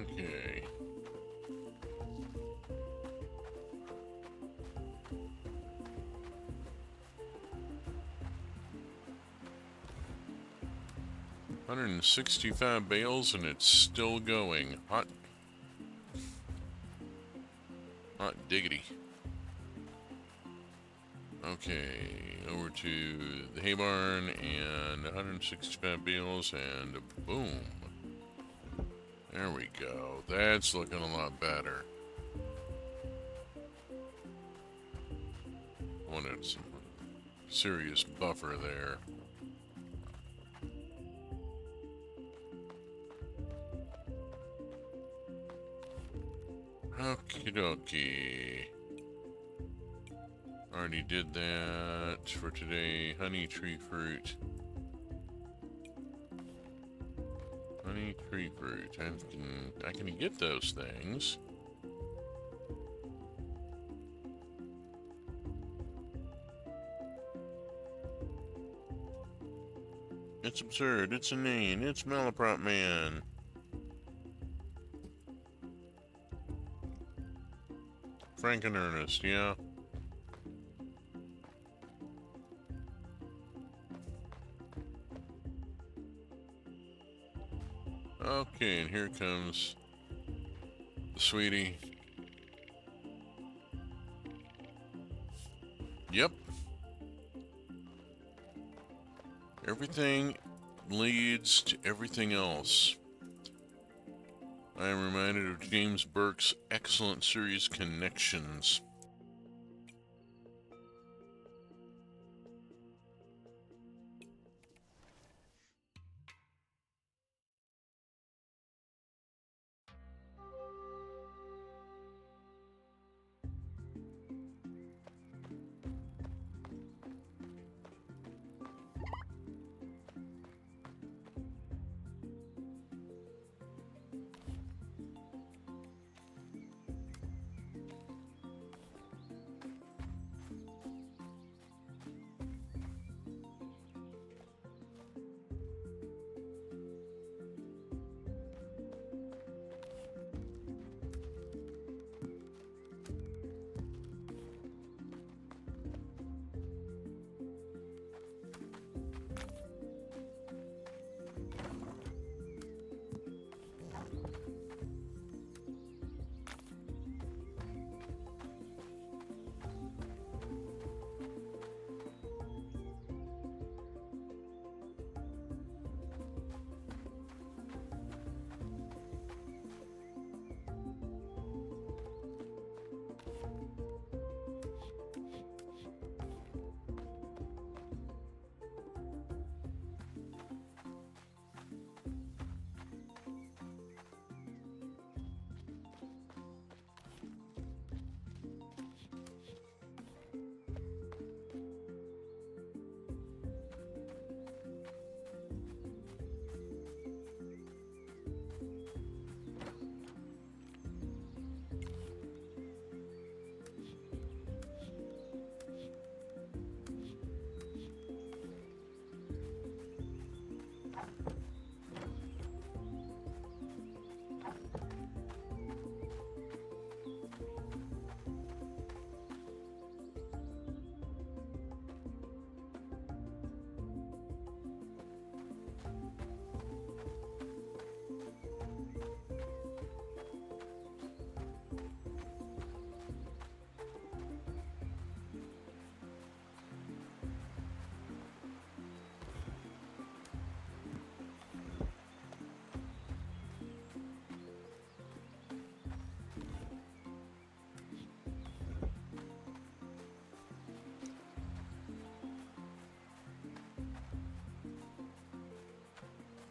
S1: Okay. $165 bales and it's still going. Hot diggity. Okay, over to the hay barn and 165 bales and boom. There we go. That's looking a lot better. Wanted some serious buffer there. Okie dokie. Already did that for today. Honey, tree fruit. Honey, tree fruit. I can get those things. It's absurd. It's inane. It's malaprop man. Frank and Ernest, yeah. Okay, and here comes the sweetie. Yep. Everything leads to everything else. I am reminded of James Burke's excellent series Connections.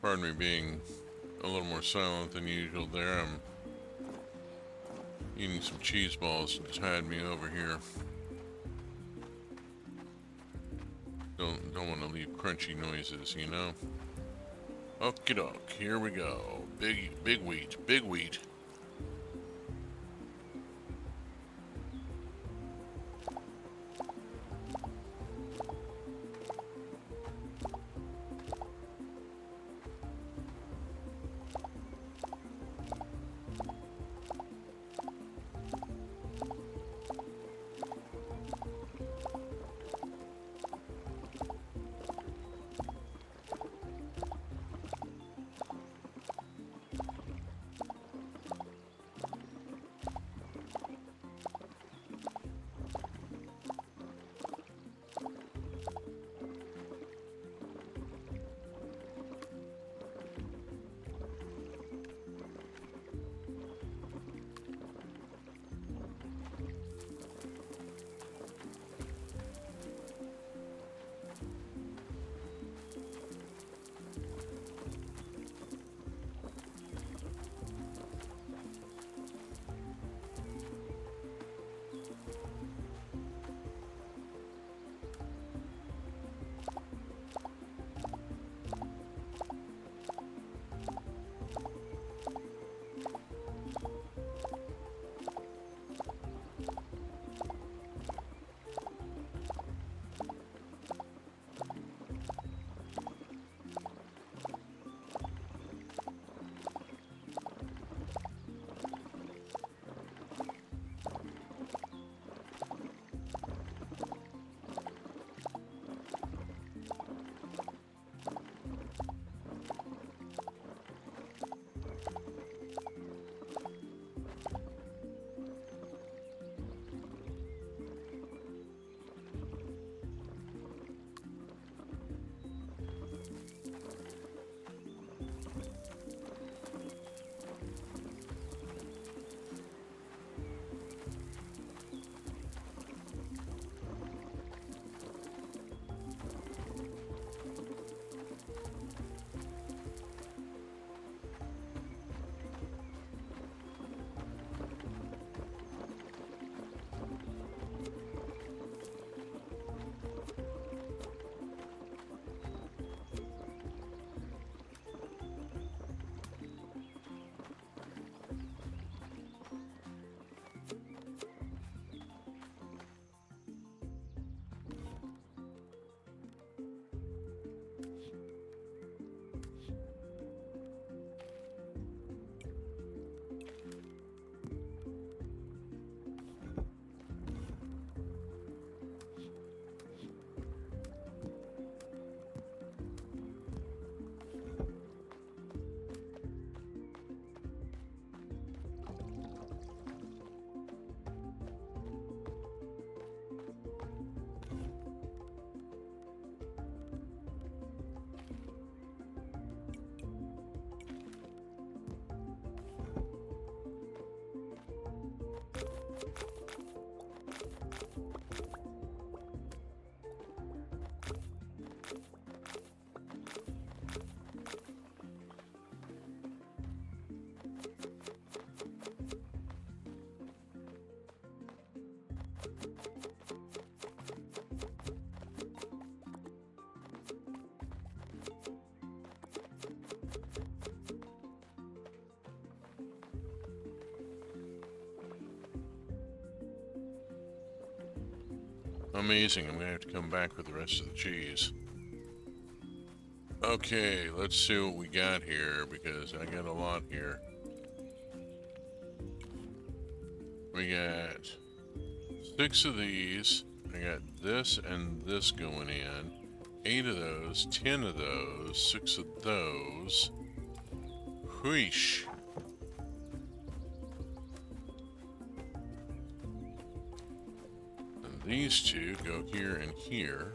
S1: Pardon me being a little more silent than usual there. I'm eating some cheese balls to tide me over here. Don't want to leave crunchy noises, you know? Okie doke, here we go. Big wheat, big wheat. Amazing, I'm gonna have to come back with the rest of the cheese. Okay, let's see what we got here, because I got a lot here. We got 6 of these. I got this and this going in. 8 of those, 10 of those, 6 of those. Whoosh. And these two go here and here.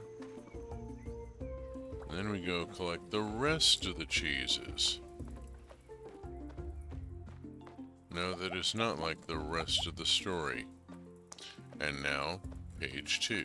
S1: And then we go collect the rest of the cheeses. No, that is not like the rest of the story. And now, page 2.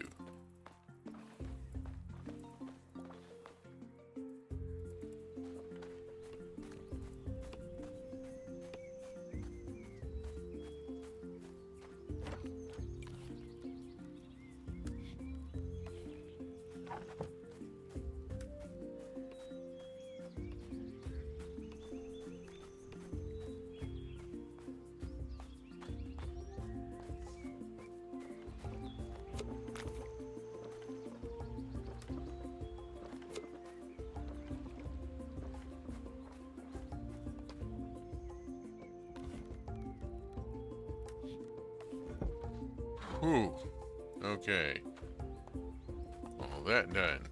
S1: Whew. Okay. All that done.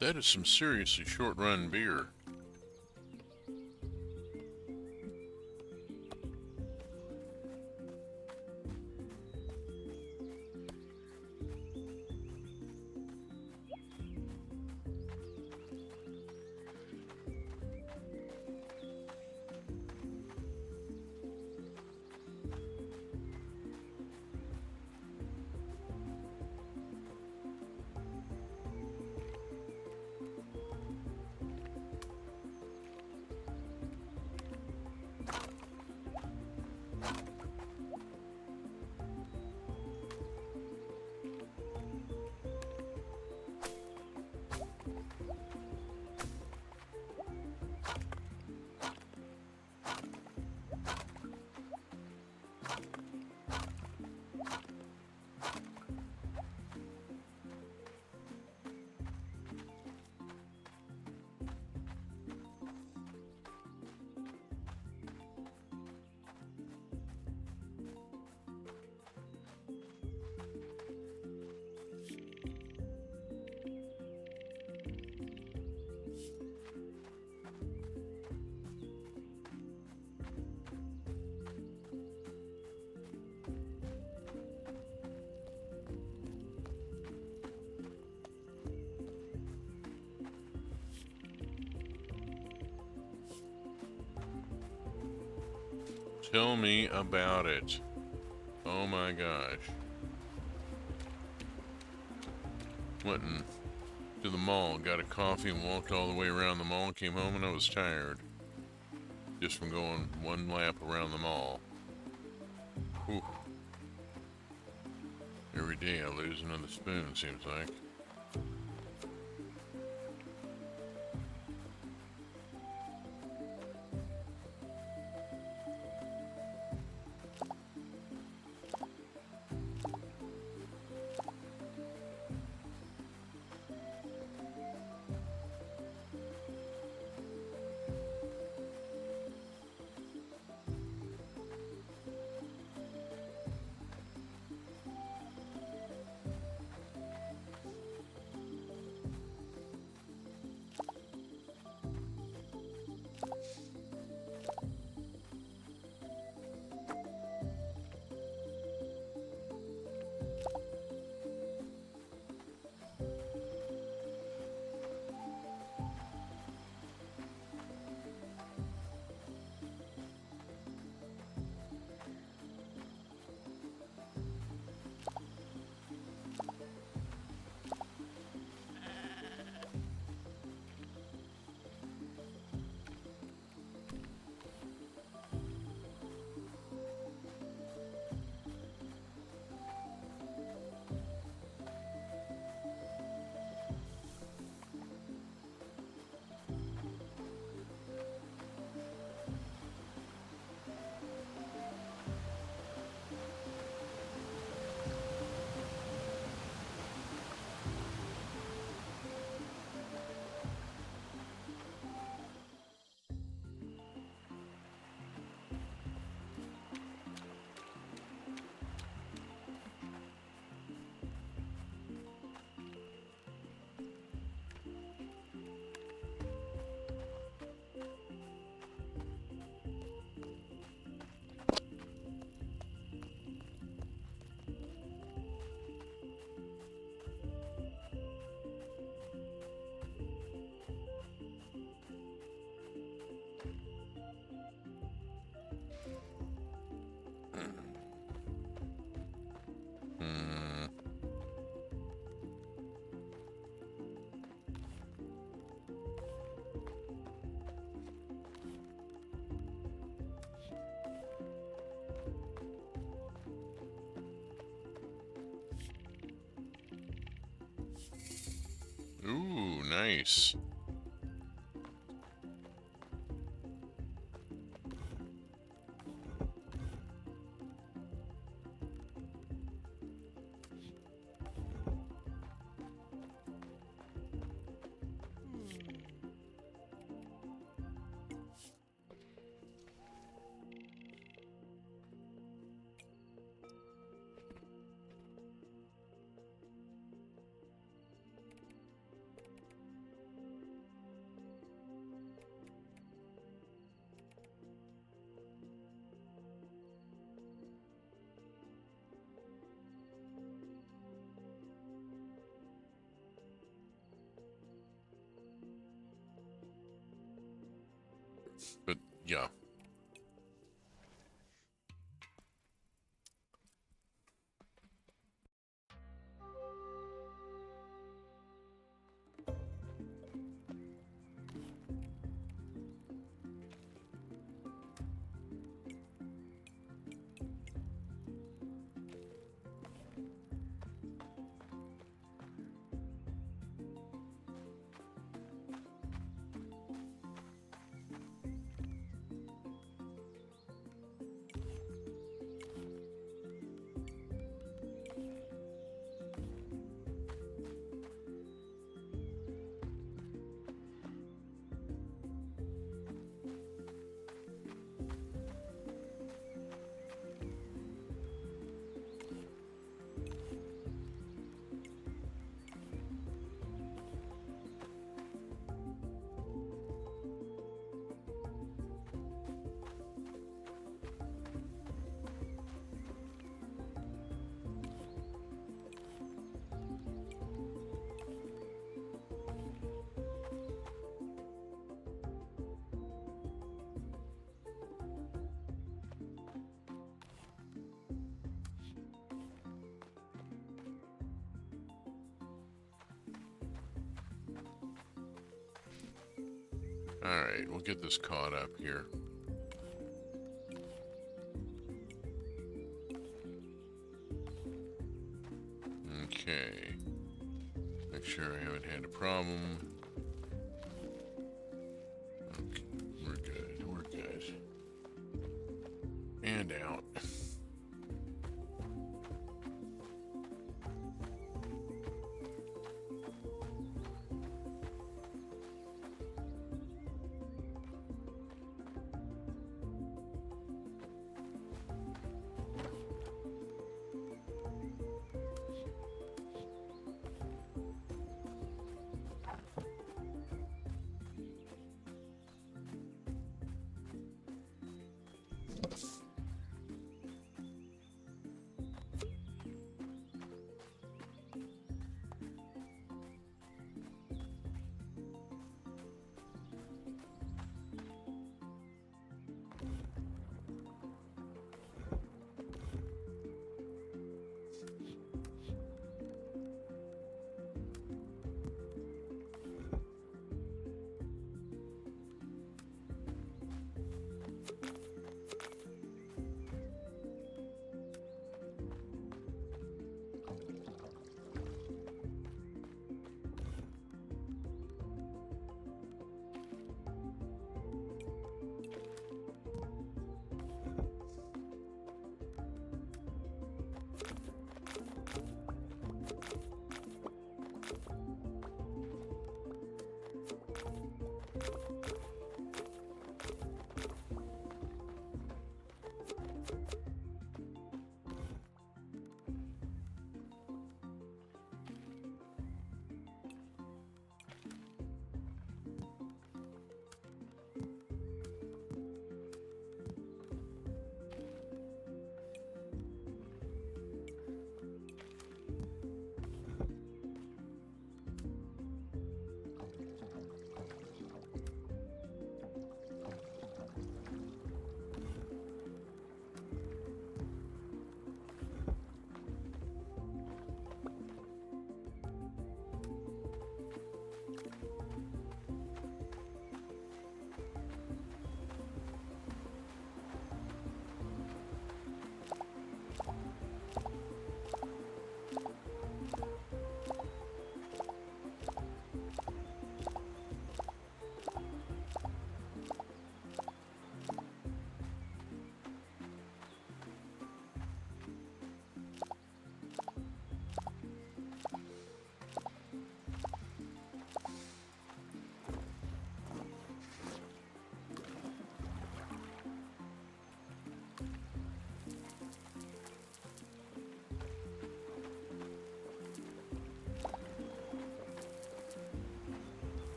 S1: That is some seriously short-run beer. Tell me about it. Oh my gosh. Went to the mall, got a coffee, and walked all the way around the mall. Came home and I was tired. Just from going one lap around the mall. Whew. Every day I lose another spoon, seems like. Ooh, nice. But yeah. Alright, we'll get this caught up here. Okay. Make sure I haven't had a problem. Okay, we're good, we're good. And out.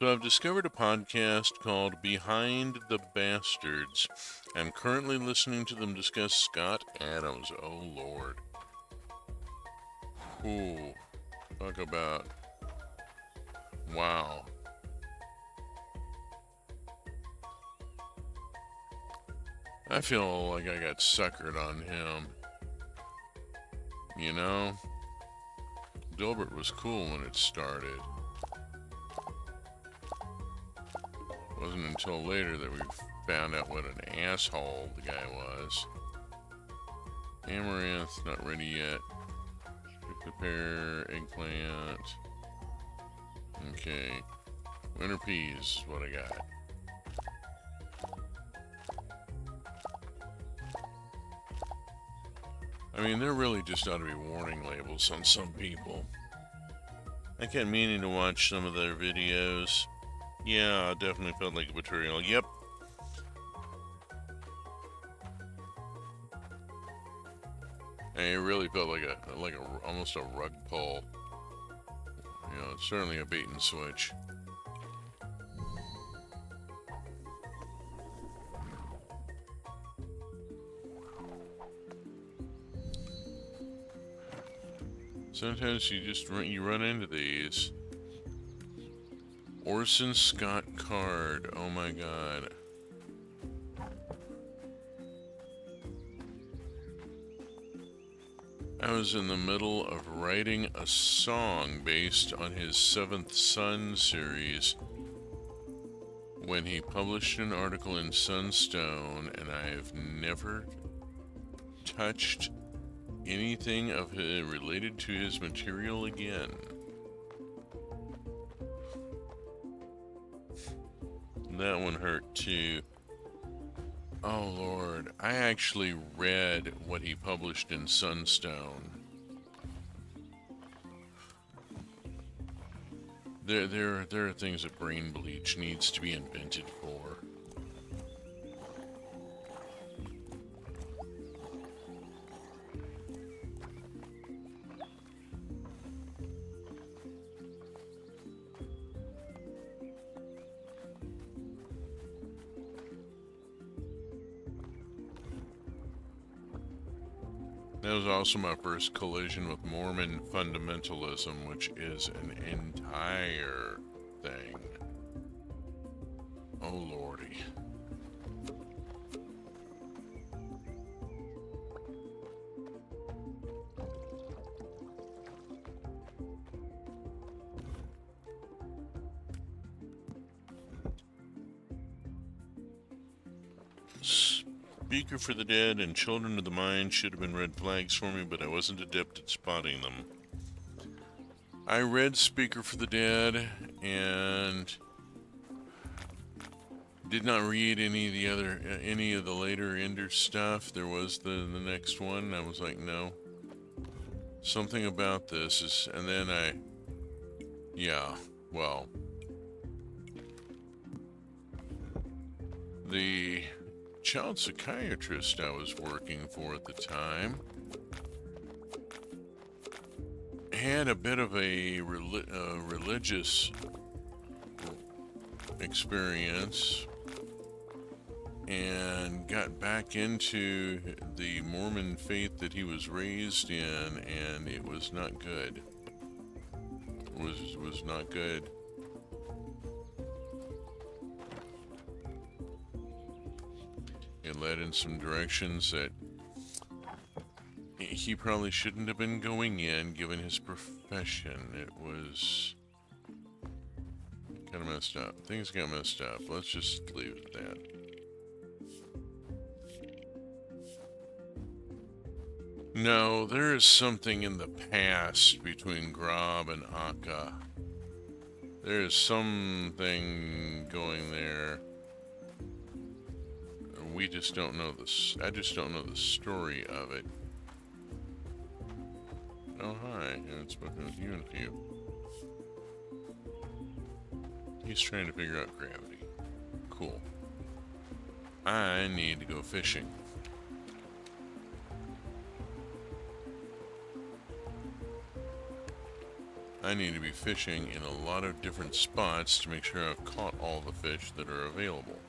S1: So I've discovered a podcast called Behind the Bastards. I'm currently listening to them discuss Scott Adams. Oh, Lord. Ooh. Talk about... Wow. I feel like I got suckered on him. You know? Dilbert was cool when it started. It wasn't until later that we found out what an asshole the guy was. Amaranth, not ready yet. Prepare eggplant. Okay. Winter peas is what I got. I mean, there really just ought to be warning labels on some people. I kept meaning to watch some of their videos. Yeah, I definitely felt like a betrayal. Yep. And it really felt like almost a rug pull. You know, it's certainly a bait and switch. Sometimes you run into these. Orson Scott Card. Oh my god. I was in the middle of writing a song based on his Seventh Son series when he published an article in Sunstone, and I've never touched anything of related to his material again. That one hurt too. Oh Lord, I actually read what he published in Sunstone. There are things that Brain Bleach needs to be invented for. That was also my first collision with Mormon fundamentalism, which is an entire thing. Oh lordy. Speaker for the Dead and Children of the Mind should have been red flags for me, but I wasn't adept at spotting them. I read Speaker for the Dead and did not read any of the later Ender stuff. There was the next one, and I was like, no. Something about this is, and then the child psychiatrist I was working for at the time had a bit of a religious experience and got back into the Mormon faith that he was raised in, and it was not good. It was not good. It led in some directions that he probably shouldn't have been going in, given his profession. It was kind of messed up. Things got messed up. Let's just leave it at that. No, there is something in the past between Grob and Akka. There is something going there. We just don't know this. I just don't know the story of it. Oh, hi. I haven't spoken with you in a few. He's trying to figure out gravity. Cool. I need to go fishing. I need to be fishing in a lot of different spots to make sure I've caught all the fish that are available.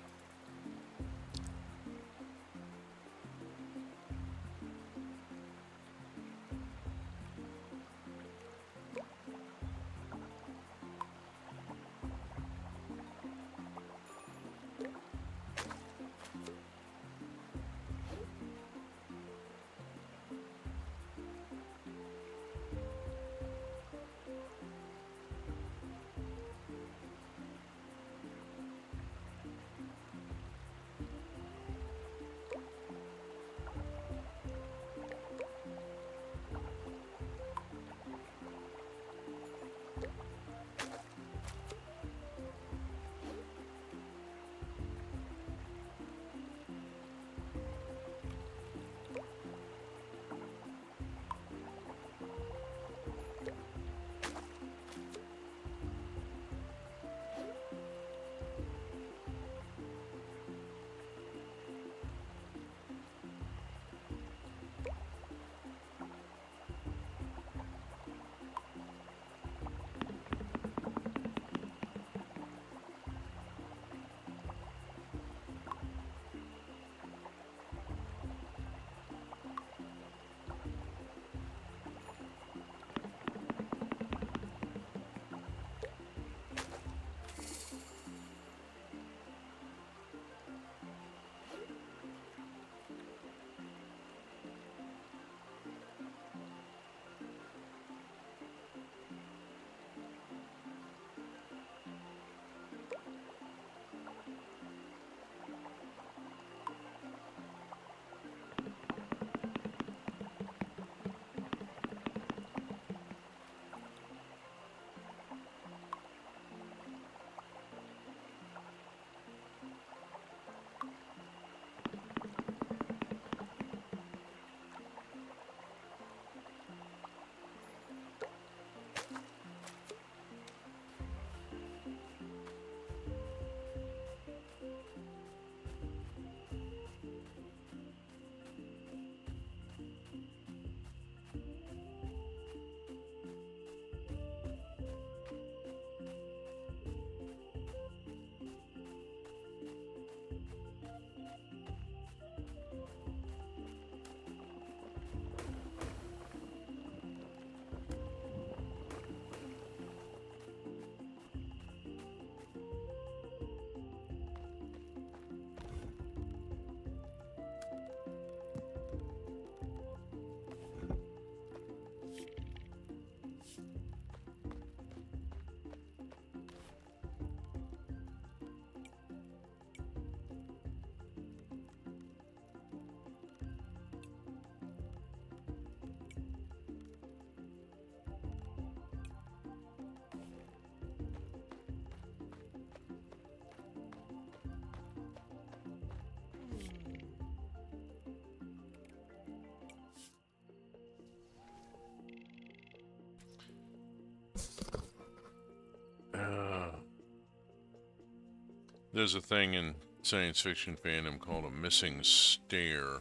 S1: There's a thing in science fiction fandom called a missing stare.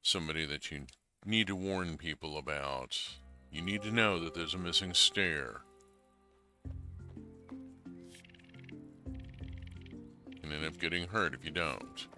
S1: Somebody that you need to warn people about. You need to know that there's a missing stare. You can end up getting hurt if you don't.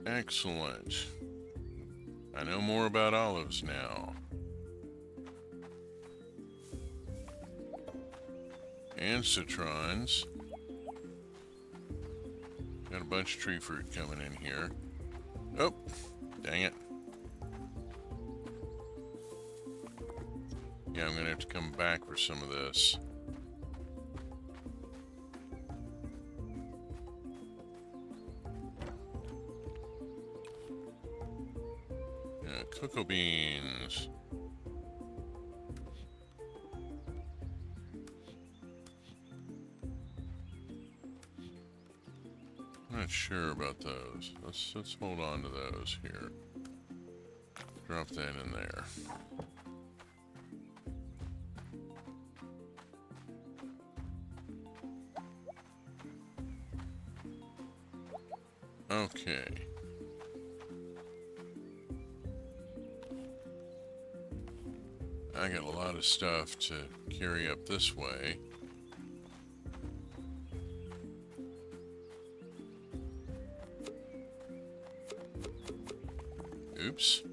S1: Excellent. I know more about olives now. And citrons. Got a bunch of tree fruit coming in here. Oh, dang it. Yeah, I'm gonna have to come back for some of this. Cocoa beans. I'm not sure about those. Let's hold on to those here. Drop that in there. Okay. I got a lot of stuff to carry up this way. Oops.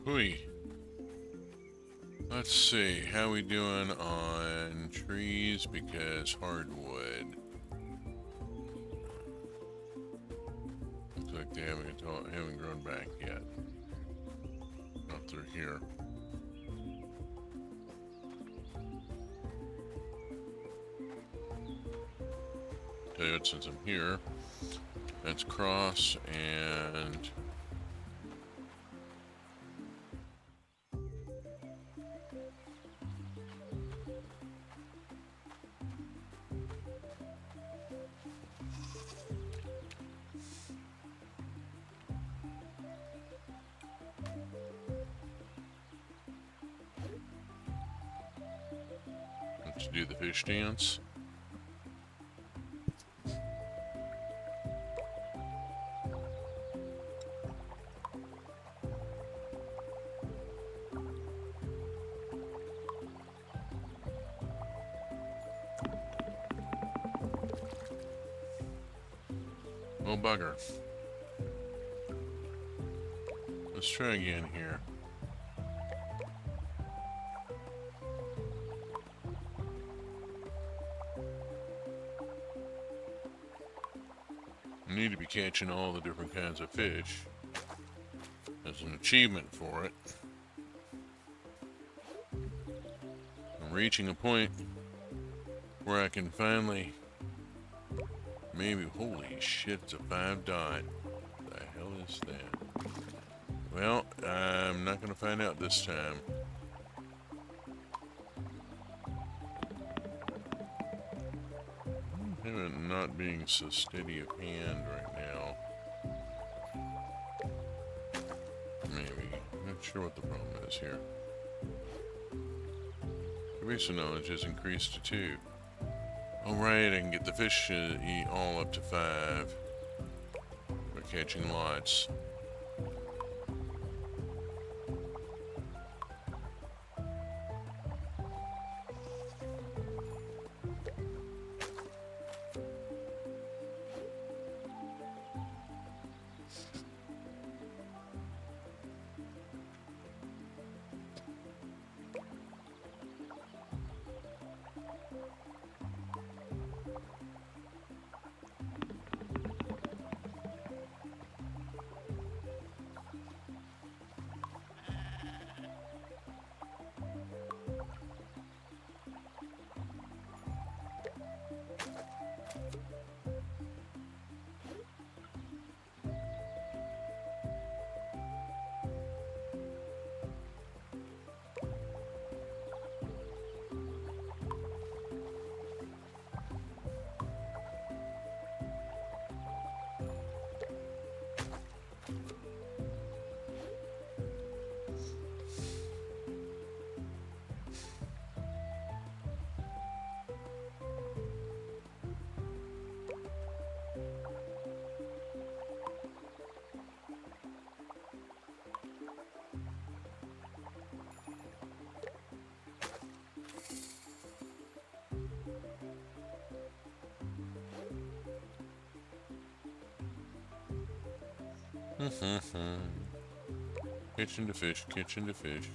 S1: Hui. Let's see, how we doing on trees, because hardwood. Looks like they haven't grown back yet. Not through here. Tell you what, since I'm here, let's cross and let's do the fish dance. Oh bugger. Let's try again here. I need to be catching all the different kinds of fish. There's an achievement for it. I'm reaching a point where I can finally maybe, holy shit, it's a 5 dot. What the hell is that? Well, I'm not gonna find out this time. I'm not being so steady of hand right now. Maybe. Not sure what the problem is here. Basic knowledge has increased to 2. Alright, I can get the fish to eat all up to 5 by catching lots. Kitchen to fish, kitchen to fish.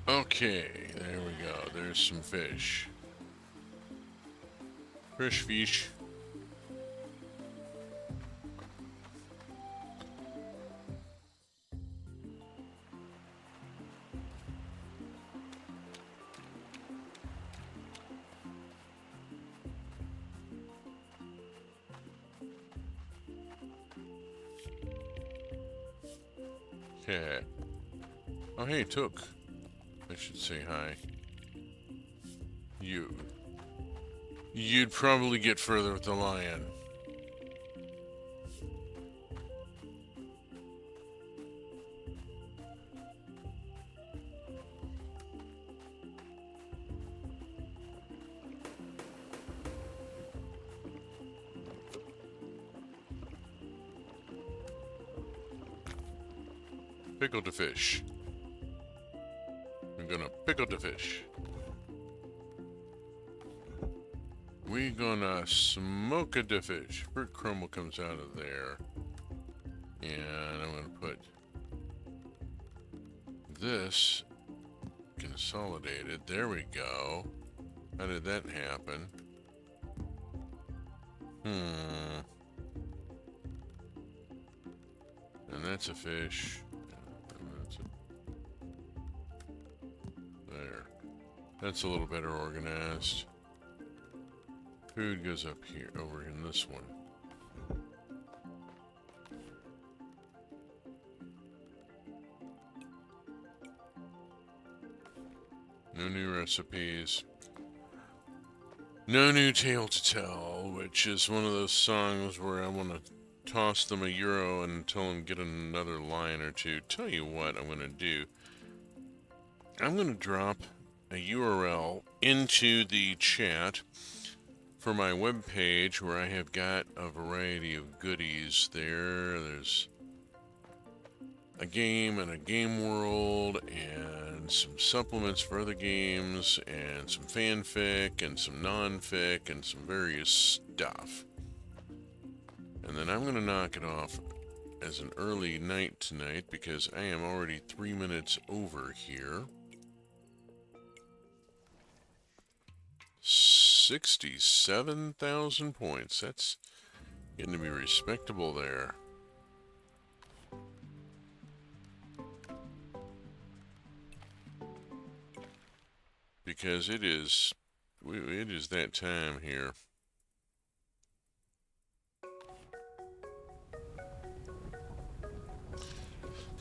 S1: Okay, there we go. There's some fish. Fresh fish. Okay. Oh, hey, Took. I should say hi. You'd probably get further with the lion. Pickle the fish. I'm gonna pickle the fish. We gonna smoke the fish. Fruit crumble comes out of there. And I'm gonna put this consolidated. There we go. How did that happen? And that's a fish. And that's there. That's a little better organized. Food goes up here, over in this one. No new recipes. No new tale to tell, which is one of those songs where I want to toss them €1 and tell them get another line or two. Tell you what I'm going to do. I'm going to drop a URL into the chat for my webpage where I have got a variety of goodies there. There's a game and a game world and some supplements for other games and some fanfic and some non-fic and some various stuff. And then I'm going to knock it off as an early night tonight because I am already 3 minutes over here. 67,000 points. That's getting to be respectable there. Because it is that time here.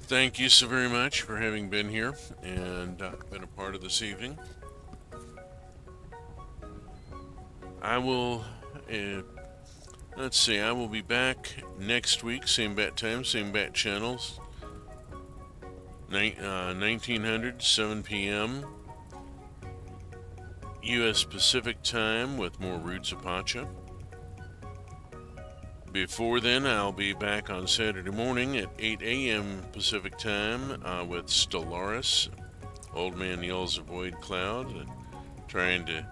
S1: Thank you so very much for having been here and been a part of this evening. I will, let's see, I will be back next week, same bat time, same bat channels, 1900, 7 p.m. U.S. Pacific time with more Roots of Pacha. Before then, I'll be back on Saturday morning at 8 a.m. Pacific time with Stellaris, Old Man Yells a Void Cloud, trying to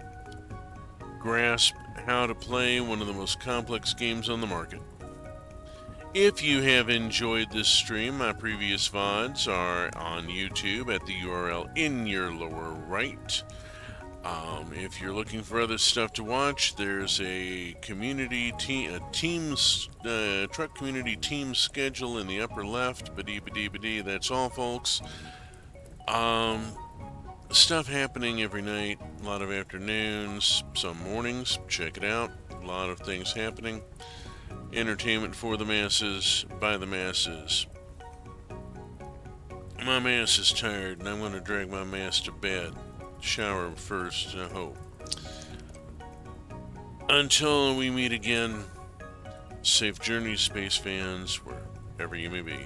S1: grasp how to play one of the most complex games on the market. If you have enjoyed this stream, my previous VODs are on YouTube at the URL in your lower right. If you're looking for other stuff to watch, there's a community truck community team schedule in the upper left. Ba-dee, that's all, folks. Stuff happening every night, a lot of afternoons, some mornings. Check it out. A lot of things happening. Entertainment for the masses, by the masses. My mass is tired, and I'm going to drag my mass to bed. Shower first, I hope. Until we meet again, safe journey, space fans, wherever you may be.